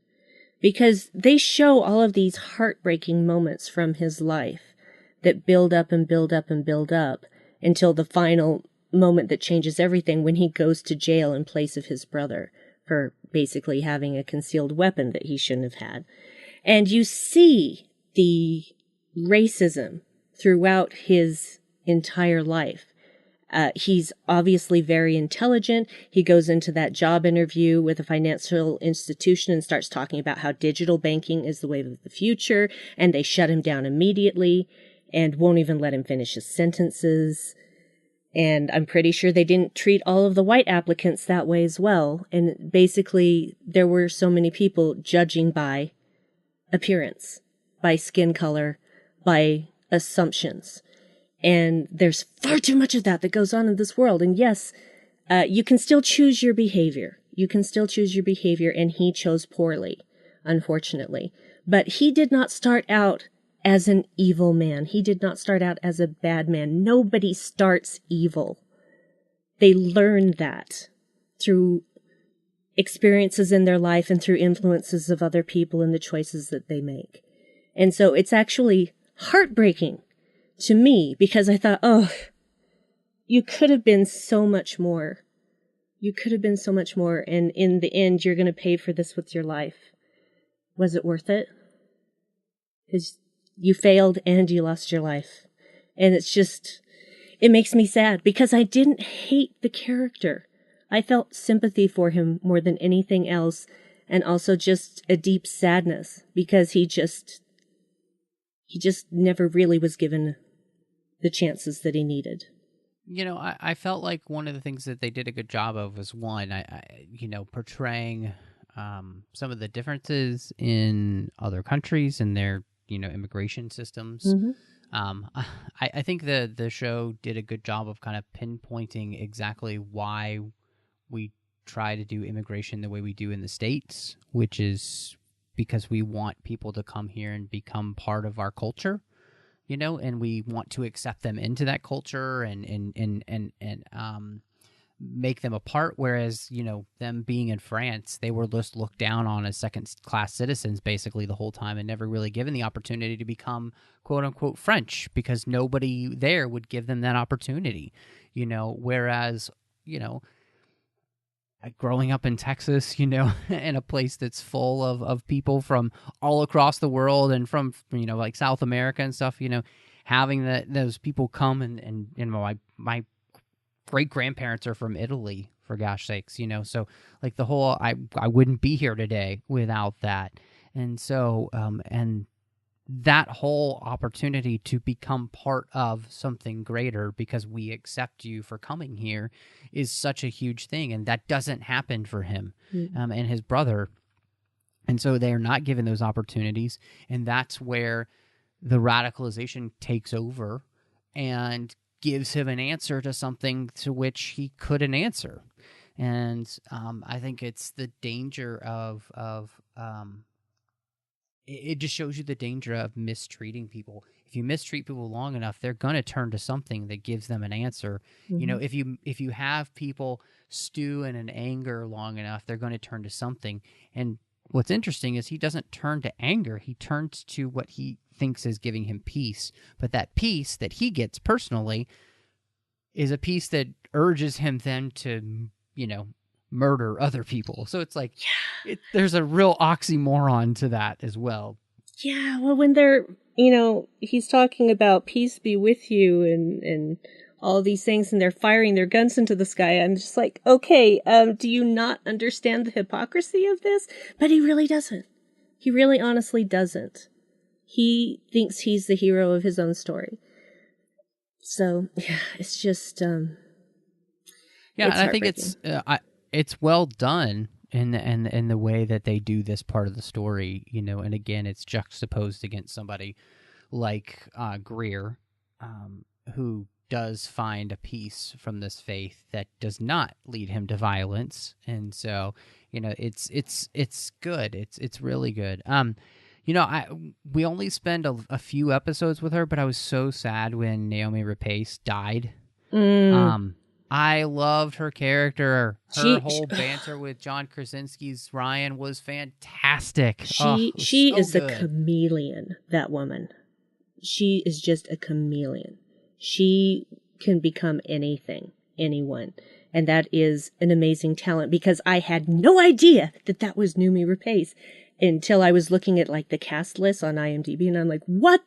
because they show all of these heartbreaking moments from his life that build up and build up and build up until the final moment that changes everything, when he goes to jail in place of his brother for basically having a concealed weapon that he shouldn't have had. And you see the racism throughout his entire life. He's obviously very intelligent. He goes into that job interview with a financial institution and starts talking about how digital banking is the wave of the future, and they shut him down immediately and won't even let him finish his sentences. And I'm pretty sure they didn't treat all of the white applicants that way as well. And basically, there were so many people judging by appearance, by skin color, by assumptions. And there's far too much of that goes on in this world. And yes, you can still choose your behavior. You can still choose your behavior, and he chose poorly, unfortunately. But he did not start out as an evil man. He did not start out as a bad man. Nobody starts evil. They learn that through experiences in their life and through influences of other people and the choices that they make. And so it's actually heartbreaking to me, because I thought, oh, you could have been so much more. You could have been so much more. And in the end, you're going to pay for this with your life. Was it worth it? Because you failed and you lost your life. And it's just, it makes me sad, because I didn't hate the character. I felt sympathy for him more than anything else, and also just a deep sadness, because he just never really was given the chances that he needed. I felt like one of the things that they did a good job of was, one, portraying some of the differences in other countries and their, immigration systems. Mm-hmm. I think the show did a good job of kind of pinpointing exactly why we try to do immigration the way we do in the States, which is because we want people to come here and become part of our culture, and we want to accept them into that culture and make them a part. Whereas, them being in France, they were just looked down on as second-class citizens basically the whole time, and never really given the opportunity to become quote-unquote French, because nobody there would give them that opportunity, whereas, growing up in Texas, in a place that's full of people from all across the world and from, like South America and stuff, having those people come and my great-grandparents are from Italy, for gosh sakes, so like the whole, I wouldn't be here today without that. And so, and that whole opportunity to become part of something greater because we accept you for coming here is such a huge thing. And that doesn't happen for him and his brother. And so they're not given those opportunities. And that's where the radicalization takes over and gives him an answer to something to which he couldn't answer. And I think it's the danger of it just shows you the danger of mistreating people. If you mistreat people long enough, they're going to turn to something that gives them an answer. You know, if you have people stew in an anger long enough, they're going to turn to something. And what's interesting is he doesn't turn to anger. He turns to what he thinks is giving him peace. But that peace that he gets personally is a peace that urges him then to, you know, murder other people. So it's like, there's a real oxymoron to that as well. Yeah, well, when they're, you know, he's talking about peace be with you and all these things, and they're firing their guns into the sky. I'm just like, okay, do you not understand the hypocrisy of this? But he really doesn't. He really honestly doesn't. He thinks he's the hero of his own story. So, yeah, it's just, yeah, and I think it's well done in the way that they do this part of the story, you know. And again, it's juxtaposed against somebody like Greer, who does find a peace from this faith that does not lead him to violence. And so, you know, it's good. It's really good. You know, we only spend a few episodes with her, but I was so sad when Noomi Rapace died. I loved her character. Her whole banter with John Krasinski's Ryan was fantastic. She is a chameleon, that woman. She is just a chameleon. She can become anything, anyone. And that is an amazing talent, because I had no idea that was Noomi Rapace until I was looking at like the cast list on IMDb, and I'm like, what?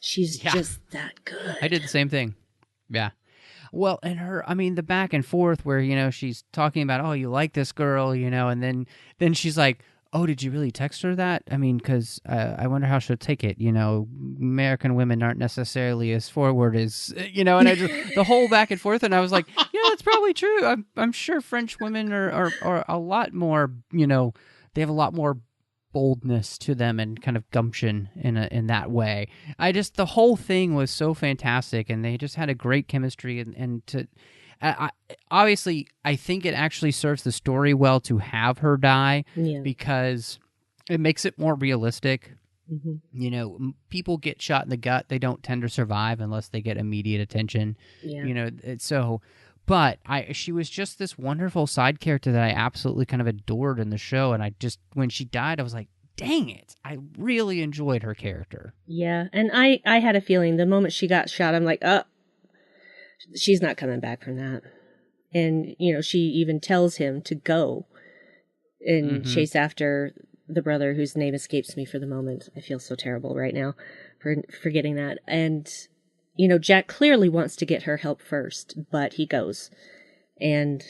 She's just that good. I did the same thing. Yeah. Well, and the back and forth where, you know, she's talking about, oh, you like this girl, you know, and then she's like, oh, did you really text her that? I mean, because I wonder how she'll take it. You know, American women aren't necessarily as forward as, you know, and I just, the whole back and forth, and I was like, yeah, that's probably true. I'm sure French women are a lot more, you know, they have a lot more boldness to them and kind of gumption in that way. The whole thing was so fantastic, and they just had a great chemistry, obviously I think it actually serves the story well to have her die, because it makes it more realistic. You know, people get shot in the gut, they don't tend to survive unless they get immediate attention. You know, but she was just this wonderful side character that I absolutely kind of adored in the show, and when she died, I was like, dang it, I really enjoyed her character. Yeah, and I had a feeling the moment she got shot, I'm like, she's not coming back from that. And, you know, she even tells him to go and chase after the brother, whose name escapes me for the moment. I feel so terrible right now for forgetting that. And, you know, Jack clearly wants to get her help first, but he goes. And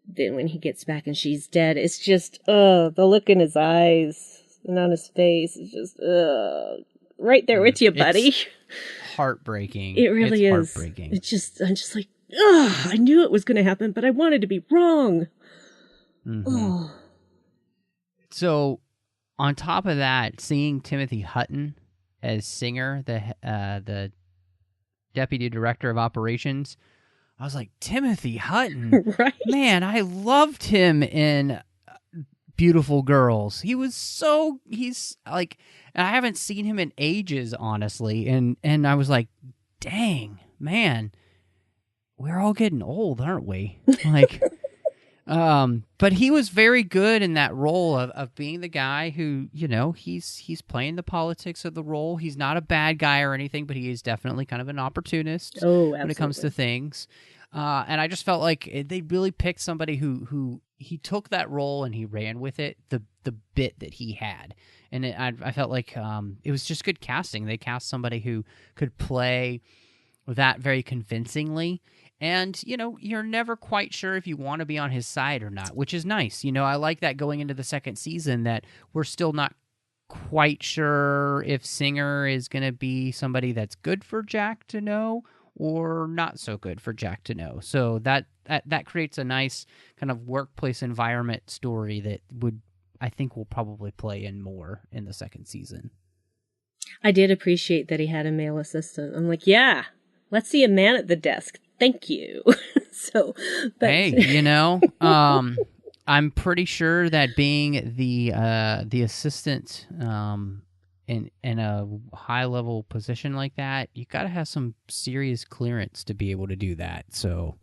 then when he gets back and she's dead, it's just, the look in his eyes and on his face is just, right there with you, buddy. It's heartbreaking. It really is. Heartbreaking. I'm just like, I knew it was going to happen, but I wanted to be wrong. So, on top of that, seeing Timothy Hutton as Singer, the deputy director of operations, I was like, Timothy Hutton, right? Man, I loved him in Beautiful Girls. He's like, I haven't seen him in ages, honestly, and I was like, dang, man, we're all getting old, aren't we? Like, but he was very good in that role of being the guy who, you know, he's playing the politics of the role. He's not a bad guy or anything, but he is definitely kind of an opportunist when it comes to things. And I just felt like they really picked somebody who he took that role and he ran with it, the bit that he had. And I felt like it was just good casting. They cast somebody who could play that very convincingly. And, you know, you're never quite sure if you want to be on his side or not, which is nice. You know, I like that going into the second season, that we're still not quite sure if Singer is going to be somebody that's good for Jack to know or not so good for Jack to know. So that creates a nice kind of workplace environment story that I think will probably play in more in the second season. I did appreciate that he had a male assistant. I'm like, yeah, let's see a man at the desk. Thank you. So, but hey, I'm pretty sure that being the assistant in a high level position like that, you got to have some serious clearance to be able to do that. So,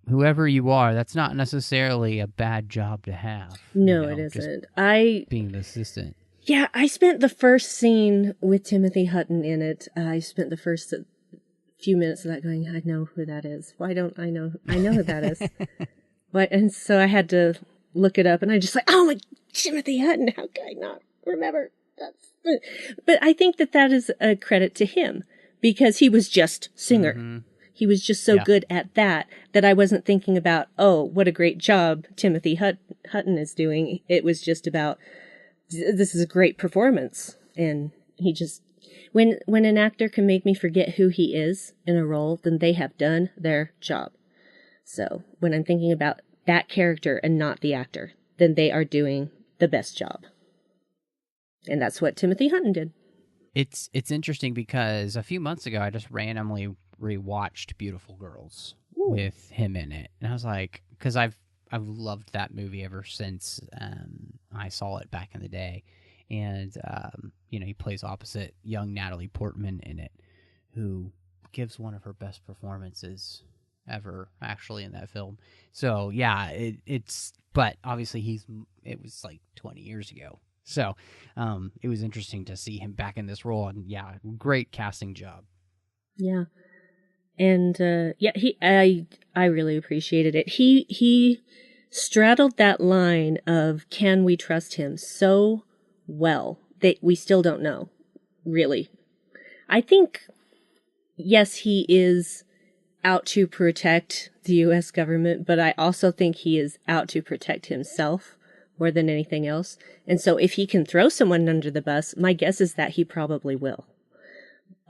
whoever you are, that's not necessarily a bad job to have. No, it isn't. Being the assistant. Yeah, I spent the first scene with Timothy Hutton in it. I spent the first few minutes of that going, I know who that is. Why don't I know? I know who that is. And so I had to look it up, and I just like, oh my, Timothy Hutton, how could I not remember? But I think that is a credit to him, because he was just singer. Mm-hmm. He was just so good at that I wasn't thinking about, oh, what a great job Timothy Hutton is doing. It was just about, this is a great performance. And he just, when an actor can make me forget who he is in a role, then they have done their job. So when I'm thinking about that character and not the actor, then they are doing the best job. And that's what Timothy Hutton did. It's interesting because a few months ago, I just randomly rewatched Beautiful Girls with him in it. And I was like, because I've loved that movie ever since I saw it back in the day. And, he plays opposite young Natalie Portman in it, who gives one of her best performances ever, actually, in that film. So, yeah, but obviously it was like 20 years ago. So it was interesting to see him back in this role. And, yeah, great casting job. Yeah. And, I really appreciated it. He straddled that line of, can we trust him so well that we still don't know, really. I think, yes, he is out to protect the U.S. government, but I also think he is out to protect himself more than anything else. And so if he can throw someone under the bus, my guess is that he probably will.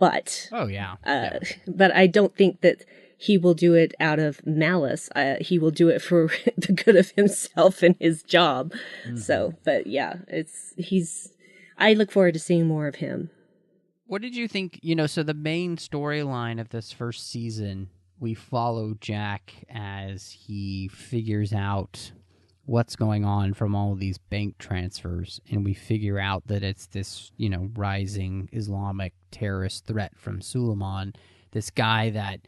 But but I don't think that he will do it out of malice. He will do it for the good of himself and his job. Mm-hmm. So, but yeah, I look forward to seeing more of him. What did you think? So the main storyline of this first season, we follow Jack as he figures out what's going on from all of these bank transfers, and we figure out that it's this, rising Islamic terrorist threat from Suleiman, this guy that,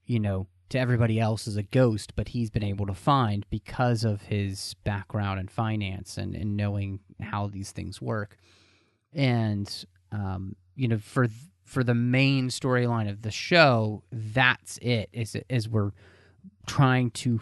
to everybody else is a ghost, but he's been able to find because of his background in finance and knowing how these things work. And, for the main storyline of the show, that's it, is we're trying to,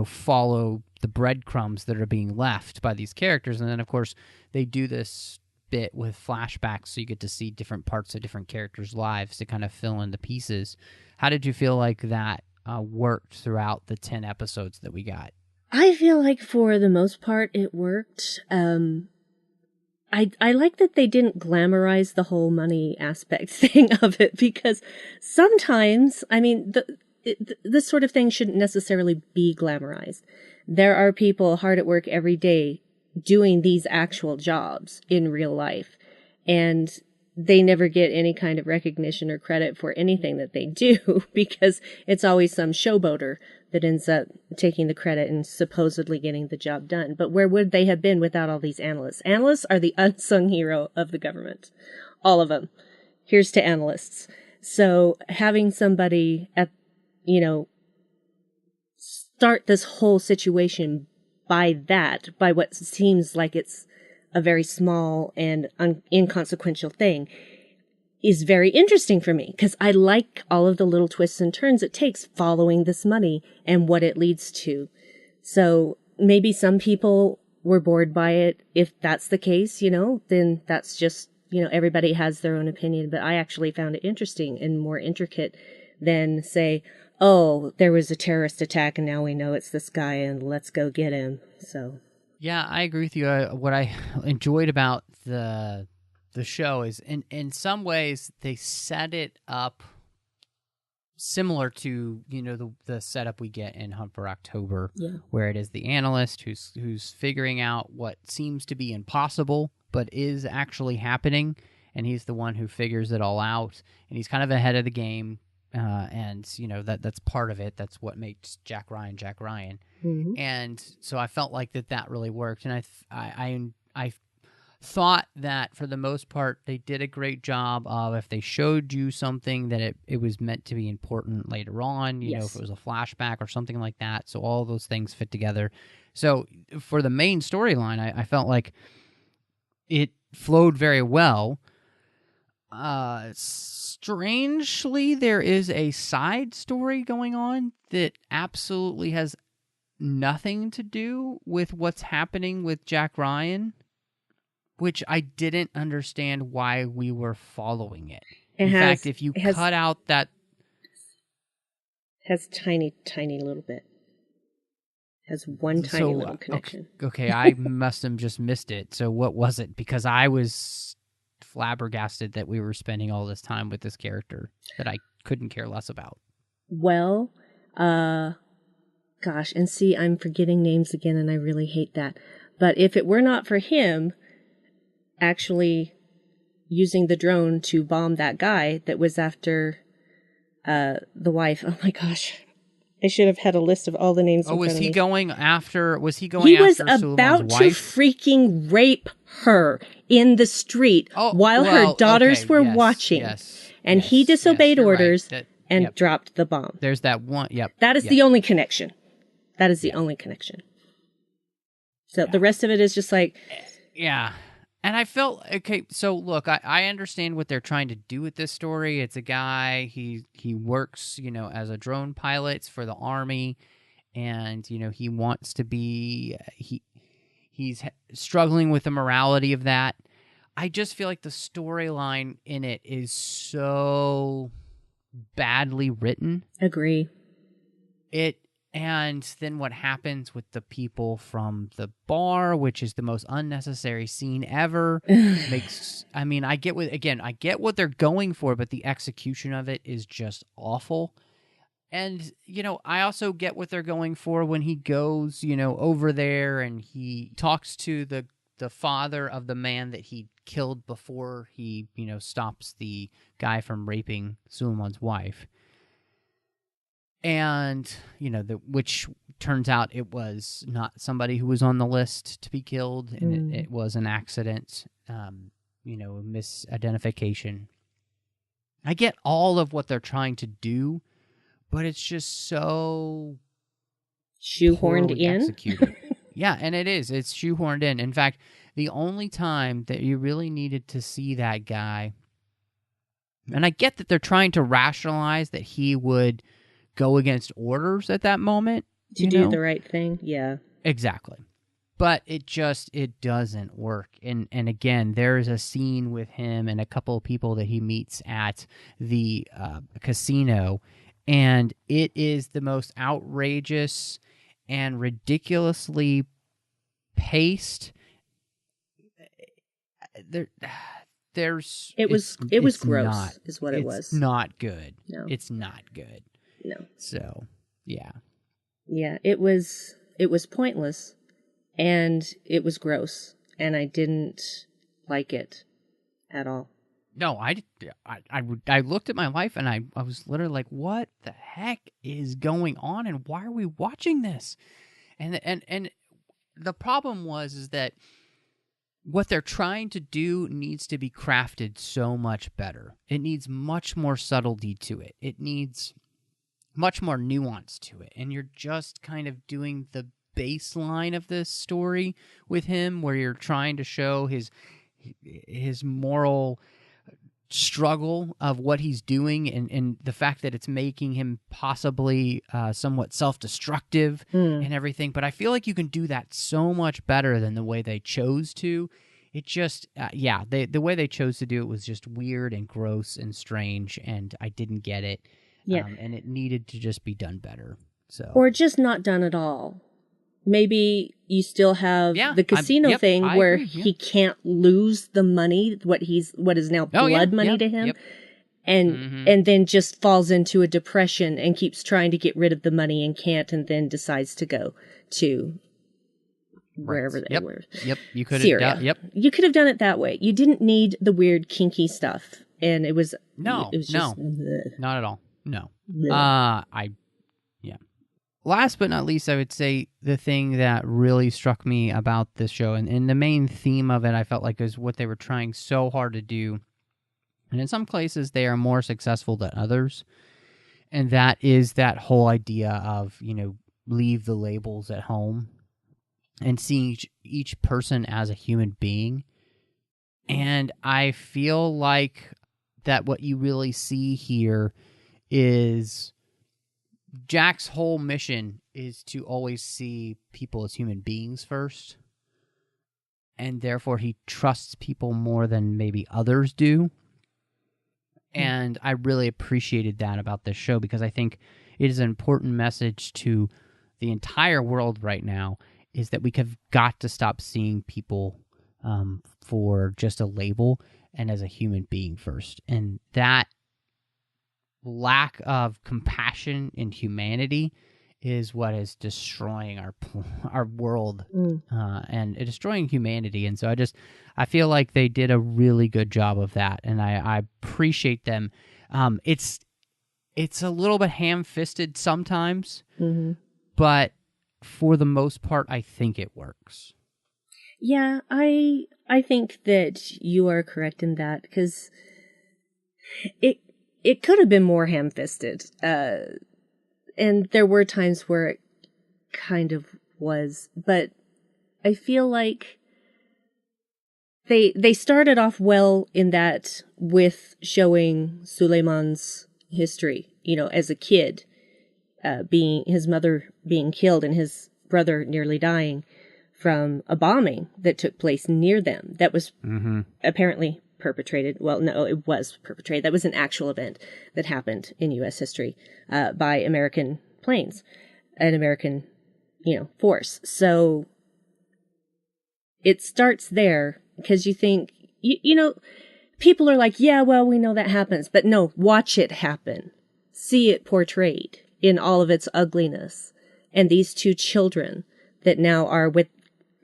follow the breadcrumbs that are being left by these characters. And then, of course, they do this bit with flashbacks, so you get to see different parts of different characters' lives to kind of fill in the pieces. How did you feel like that worked throughout the 10 episodes that we got? I feel like for the most part it worked. I like that they didn't glamorize the whole money aspect thing of it, because sometimes, this sort of thing shouldn't necessarily be glamorized. There are people hard at work every day doing these actual jobs in real life, and they never get any kind of recognition or credit for anything that they do, because it's always some showboater that ends up taking the credit and supposedly getting the job done. But where would they have been without all these analysts? Analysts are the unsung hero of the government. All of them. Here's to analysts. So having somebody start this whole situation by what seems like it's a very small and inconsequential thing, is very interesting for me, because I like all of the little twists and turns it takes following this money and what it leads to. So maybe some people were bored by it. If that's the case, then that's just, everybody has their own opinion. But I actually found it interesting and more intricate than, say, oh, there was a terrorist attack and now we know it's this guy and let's go get him. So, yeah, I agree with you. What I enjoyed about the show is, in some ways, they set it up similar to the setup we get in Hunt for October, where it is the analyst who's figuring out what seems to be impossible but is actually happening, and he's the one who figures it all out, and he's kind of ahead of the game, and you know that's part of it. That's what makes Jack Ryan Jack Ryan, and so I felt like that really worked, and I thought that for the most part they did a great job of, if they showed you something that it was meant to be important later on, you know, if it was a flashback or something like that, so all those things fit together. So for the main storyline, I felt like it flowed very well. Strangely, there is a side story going on that absolutely has nothing to do with what's happening with Jack Ryan, which I didn't understand why we were following it. In fact, if you cut out that... Has tiny little bit. Has one tiny little connection. Okay, I must have just missed it. So what was it? Because I was flabbergasted that we were spending all this time with this character that I couldn't care less about. Well, gosh, and see, I'm forgetting names again, and I really hate that. But if it were not for him actually using the drone to bomb that guy that was after the wife, oh my gosh, I should have had a list of all the names. Was he going after He was about to freaking rape her in the street while her daughters were watching. And he disobeyed orders and dropped the bomb. There's that one. That is the only connection. That is the only connection. So the rest of it is just like... Yeah. And I felt, okay, so look, I understand what they're trying to do with this story. It's a guy, he works, you know, as a drone pilot for the Army, and, you know, he wants to be, he's struggling with the morality of that. I just feel like the storyline in it is so badly written. Agree. And then what happens with the people from the bar, which is the most unnecessary scene ever, I get what they're going for, but the execution of it is just awful. And, you know, I also get what they're going for when he goes, you know, over there and he talks to the father of the man that he killed before he, you know, stops the guy from raping Suleiman's wife. And, you know, which turns out it was not somebody who was on the list to be killed, and it was an accident, you know, misidentification. I get all of what they're trying to do, but it's just so shoehorned in. Executed. Yeah, and it is. It's shoehorned in. In fact, the only time that you really needed to see that guy, and I get that they're trying to rationalize that he would go against orders at that moment to do the right thing. Yeah, exactly. But it doesn't work. And again, there's a scene with him and a couple of people that he meets at the casino, and it is the most outrageous and ridiculously paced. It was gross, is what it was. It's not good. No, it's not good. No. So, yeah. Yeah, it was pointless, and it was gross, and I didn't like it at all. No, I looked at my wife, and I was literally like, what the heck is going on, and why are we watching this? And the problem is that what they're trying to do needs to be crafted so much better. It needs much more subtlety to it. It needs much more nuance to it, and you're just kind of doing the baseline of this story with him, where you're trying to show his moral struggle of what he's doing, and the fact that it's making him possibly somewhat self-destructive and everything. But I feel like you can do that so much better than the way they chose to. It just, the way they chose to do it was just weird and gross and strange, and I didn't get it. Yeah. And it needed to just be done better. So, or just not done at all. Maybe you still have the casino thing where he can't lose the money, what is now blood money to him, and then just falls into a depression and keeps trying to get rid of the money and can't, and then decides to go to wherever they were. Yep. You could Syria. have. Yep. You could have done it that way. You didn't need the weird kinky stuff, and it was No. It was just, bleh. Not at all. No. Bleh. Last but not least, I would say the thing that really struck me about this show, and the main theme of it, I felt like is what they were trying so hard to do. And in some places, they are more successful than others. And that is that whole idea of, leave the labels at home and seeing each person as a human being. And I feel like that what you really see here is Jack's whole mission is to always see people as human beings first. And therefore he trusts people more than maybe others do. And I really appreciated that about this show because I think it is an important message to the entire world right now is that we have got to stop seeing people for just a label and as a human being first. And that lack of compassion and humanity is what is destroying our world and destroying humanity. And so I feel like they did a really good job of that, and I appreciate them. It's a little bit ham-fisted sometimes, but for the most part, I think it works. Yeah, I think that you are correct in that because it could have been more ham-fisted. And there were times where it kind of was, but I feel like they started off well in that with showing Suleiman's history, as a kid, his mother being killed and his brother nearly dying from a bombing that took place near them. That was apparently perpetrated. Well, no, it was perpetrated. That was an actual event that happened in U.S. history by American planes, an American, force. So it starts there because you think, people are like, yeah, well, we know that happens. But no, watch it happen. See it portrayed in all of its ugliness. And these two children that now are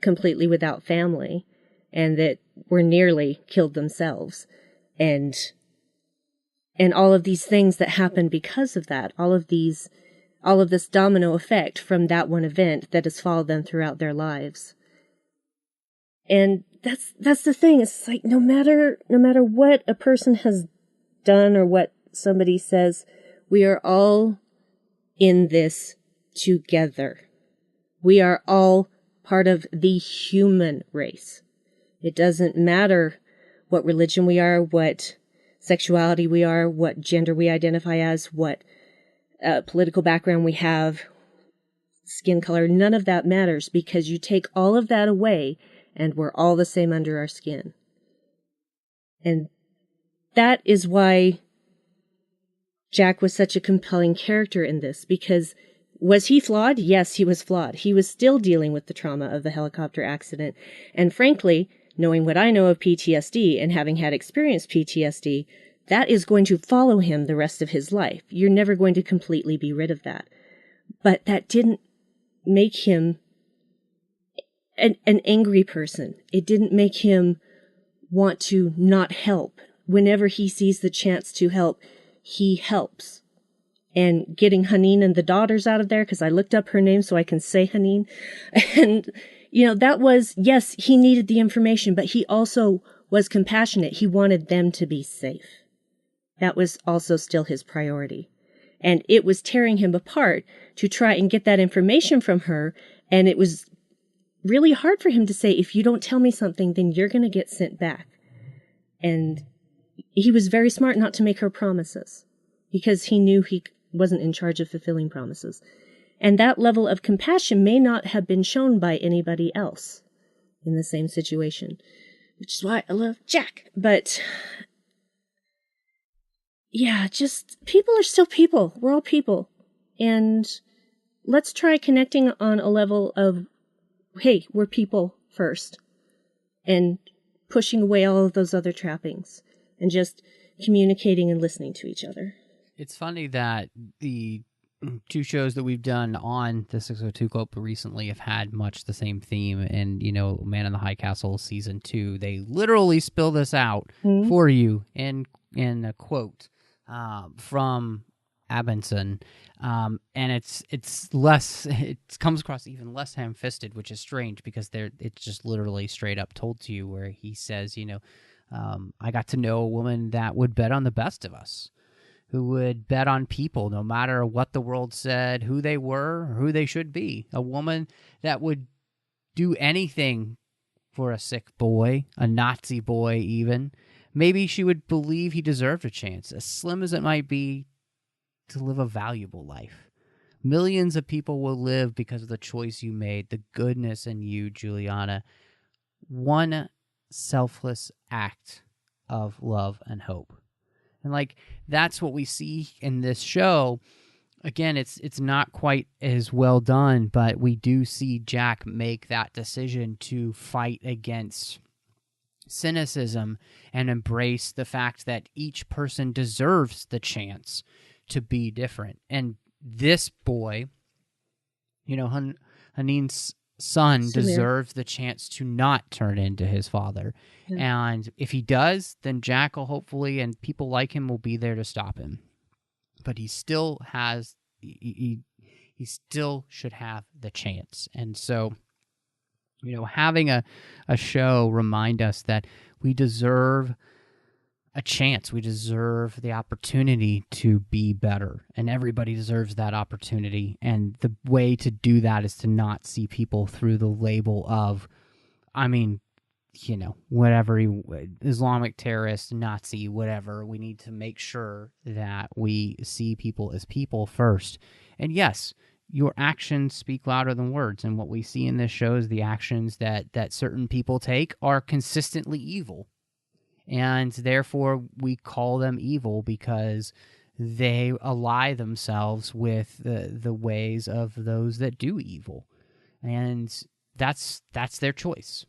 completely without family and that were nearly killed themselves. And all of these things that happen because of that, all of this domino effect from that one event that has followed them throughout their lives. And that's the thing. It's like no matter what a person has done or what somebody says, we are all in this together. We are all part of the human race. It doesn't matter what religion we are, what sexuality we are, what gender we identify as, what political background we have, skin color. None of that matters because you take all of that away and we're all the same under our skin. And that is why Jack was such a compelling character in this, because was he flawed? Yes, he was flawed. He was still dealing with the trauma of the helicopter accident. And frankly, knowing what I know of PTSD and having had experienced PTSD, that is going to follow him the rest of his life. You're never going to completely be rid of that. But that didn't make him an angry person. It didn't make him want to not help. Whenever he sees the chance to help, he helps. And getting Haneen and the daughters out of there, because I looked up her name so I can say Haneen. And, that was, yes, he needed the information, but he also was compassionate. He wanted them to be safe. That was also still his priority. And it was tearing him apart to try and get that information from her. And it was really hard for him to say, if you don't tell me something, then you're going to get sent back. And he was very smart not to make her promises because he knew he wasn't in charge of fulfilling promises. And that level of compassion may not have been shown by anybody else in the same situation, which is why I love Jack. But yeah, just people are still people. We're all people. And let's try connecting on a level of, hey, we're people first, and pushing away all of those other trappings and just communicating and listening to each other. It's funny that the two shows that we've done on the 602 Club recently have had much the same theme. And, Man in the High Castle Season 2, they literally spill this out for you in a quote from Abinson. And it's less, it comes across even less ham-fisted, which is strange because it's just literally straight up told to you, where he says, I got to know a woman that would bet on the best of us, who would bet on people no matter what the world said, who they were, or who they should be. A woman that would do anything for a sick boy, a Nazi boy even. Maybe she would believe he deserved a chance, as slim as it might be, to live a valuable life. Millions of people will live because of the choice you made, the goodness in you, Juliana. One selfless act of love and hope. And that's what we see in this show. Again, it's not quite as well done, but we do see Jack make that decision to fight against cynicism and embrace the fact that each person deserves the chance to be different. And this boy, Haneen's son, deserves the chance to not turn into his father. Yeah. And if he does, then Jack will hopefully, and people like him, will be there to stop him. But he still has, he still should have the chance. And so, having a show remind us that we deserve a chance. We deserve the opportunity to be better, and everybody deserves that opportunity. And the way to do that is to not see people through the label of, whatever, Islamic terrorist, Nazi, whatever. We need to make sure that we see people as people first. And yes, your actions speak louder than words. And what we see in this show is the actions that certain people take are consistently evil. And therefore, we call them evil because they ally themselves with the ways of those that do evil. And that's their choice.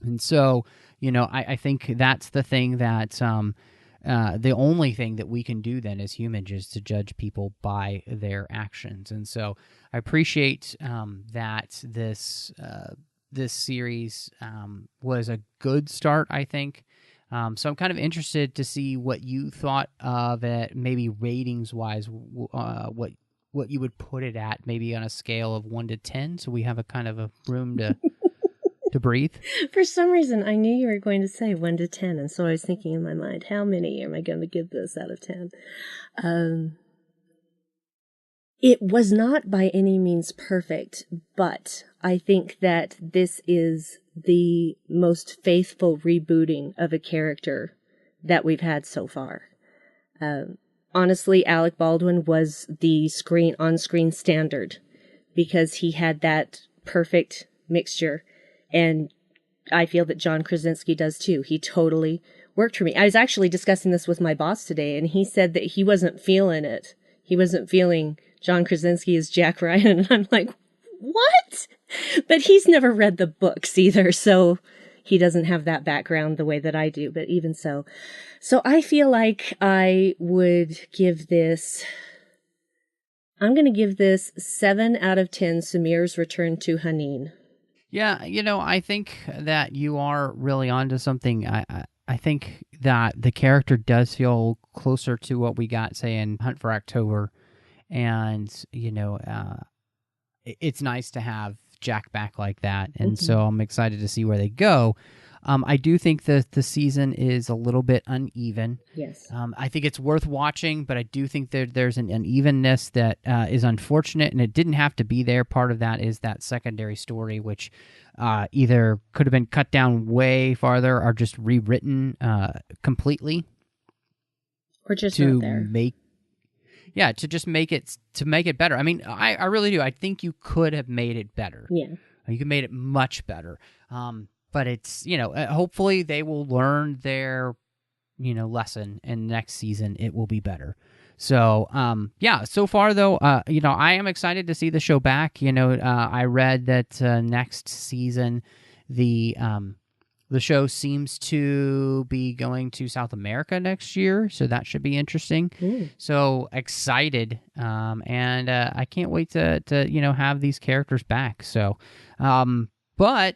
And so, I think that's the thing that the only thing that we can do then as humans is to judge people by their actions. And so I appreciate that this series was a good start, I think. So I'm kind of interested to see what you thought of it, maybe ratings-wise, what you would put it at, maybe on a scale of 1 to 10, so we have a kind of a room to breathe. For some reason, I knew you were going to say 1 to 10, and so I was thinking in my mind, how many am I going to give this out of 10? It was not by any means perfect, but I think that this is the most faithful rebooting of a character that we've had so far. Honestly, Alec Baldwin was the on-screen standard because he had that perfect mixture, and I feel that John Krasinski does too. He totally worked for me. I was actually discussing this with my boss today, and he said that he wasn't feeling it. He wasn't feeling John Krasinski as Jack Ryan, and I'm like, what? But he's never read the books either, so he doesn't have that background the way that I do, but even so. So I feel like I would give this, I'm going to give this 7 out of 10 Samir's Return to Haneen. Yeah, I think that you are really onto something. I think that the character does feel closer to what we got, say, in Hunt for October. And, it's nice to have Jack back like that. And so I'm excited to see where they go. I do think that the season is a little bit uneven. Yes. I think it's worth watching, but I do think there's an unevenness that is unfortunate, and it didn't have to be there. Part of that is that secondary story, which either could have been cut down way farther or just rewritten completely. Or just not there. To just make it better. I mean, I really do. I think you could have made it better. Yeah. You could have made it much better. But it's, hopefully they will learn their, lesson, and next season it will be better. So, so far though, I am excited to see the show back. I read that next season, the The show seems to be going to South America next year, so that should be interesting. Ooh. So excited, and I can't wait to have these characters back. So, but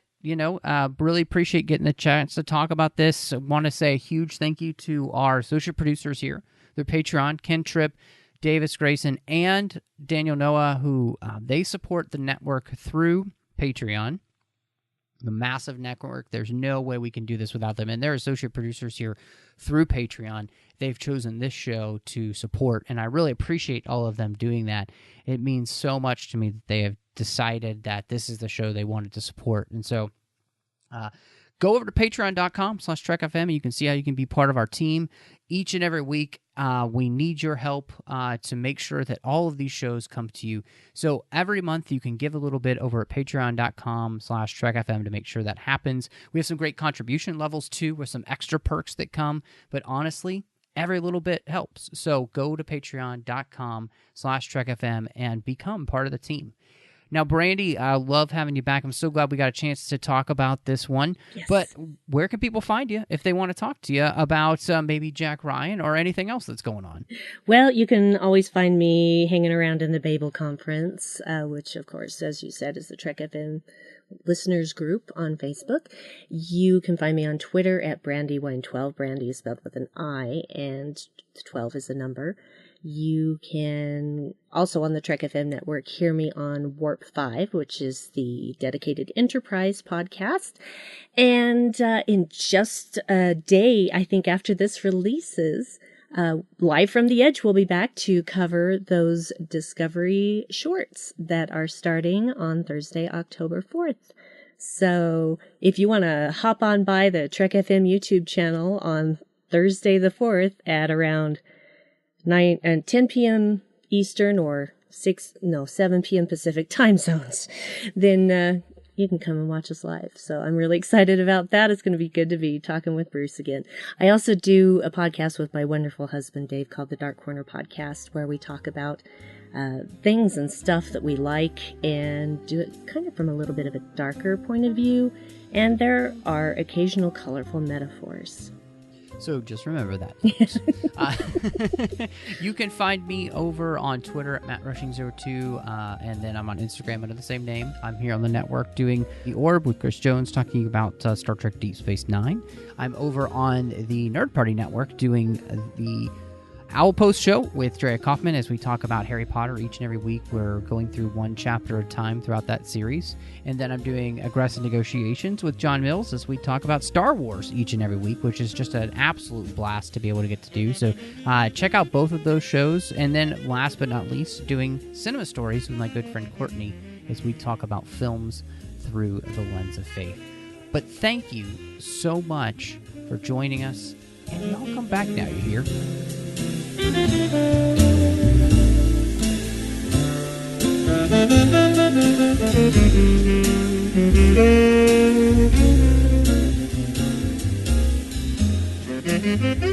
really appreciate getting the chance to talk about this. I want to say a huge thank you to our associate producers here, their Patreon, Ken Tripp, Davis Grayson, and Daniel Noah, who they support the network through Patreon. The massive network. There's no way we can do this without them. And they're associate producers here through Patreon. They've chosen this show to support, and I really appreciate all of them doing that. It means so much to me that they have decided that this is the show they wanted to support. And so go over to patreon.com/TrekFM. You can see how you can be part of our team. Each and every week, we need your help to make sure that all of these shows come to you. So every month, you can give a little bit over at patreon.com/TrekFM to make sure that happens. We have some great contribution levels, too, with some extra perks that come. But honestly, every little bit helps. So go to patreon.com/TrekFM and become part of the team. Now, Brandi, I love having you back. I'm so glad we got a chance to talk about this one. Yes. But where can people find you if they want to talk to you about maybe Jack Ryan or anything else that's going on? Well, you can always find me hanging around in the Babel Conference, which, of course, as you said, is the Trek FM listeners group on Facebook. You can find me on Twitter at Brandywine12. Brandi is spelled with an I, and 12 is a number. You can also on the Trek FM network hear me on Warp 5, which is the dedicated Enterprise podcast. And in just a day, I think after this releases, Live from the Edge will be back to cover those Discovery shorts that are starting on Thursday, October 4th. So if you want to hop on by the Trek FM YouTube channel on Thursday the 4th at around 9 and 10 p.m. Eastern or 7 p.m. Pacific time zones, then you can come and watch us live. So I'm really excited about that. It's going to be good to be talking with Bruce again. I also do a podcast with my wonderful husband, Dave, called the Dark Corner Podcast, where we talk about things and stuff that we like and do it kind of from a little bit of a darker point of view. And there are occasional colorful metaphors. So just remember that. You can find me over on Twitter at MattRushing02, and then I'm on Instagram under the same name. I'm here on the network doing The Orb with Chris Jones, talking about Star Trek Deep Space Nine. I'm over on the Nerd Party Network doing the Owl Post Show with Drea Kaufman as we talk about Harry Potter each and every week. We're going through one chapter at a time throughout that series. And then I'm doing Aggressive Negotiations with John Mills as we talk about Star Wars each and every week, which is just an absolute blast to be able to get to do. So check out both of those shows. And then last but not least, doing Cinema Stories with my good friend Courtney as we talk about films through the lens of faith. But thank you so much for joining us. And y'all come back now, you hear? Thank you.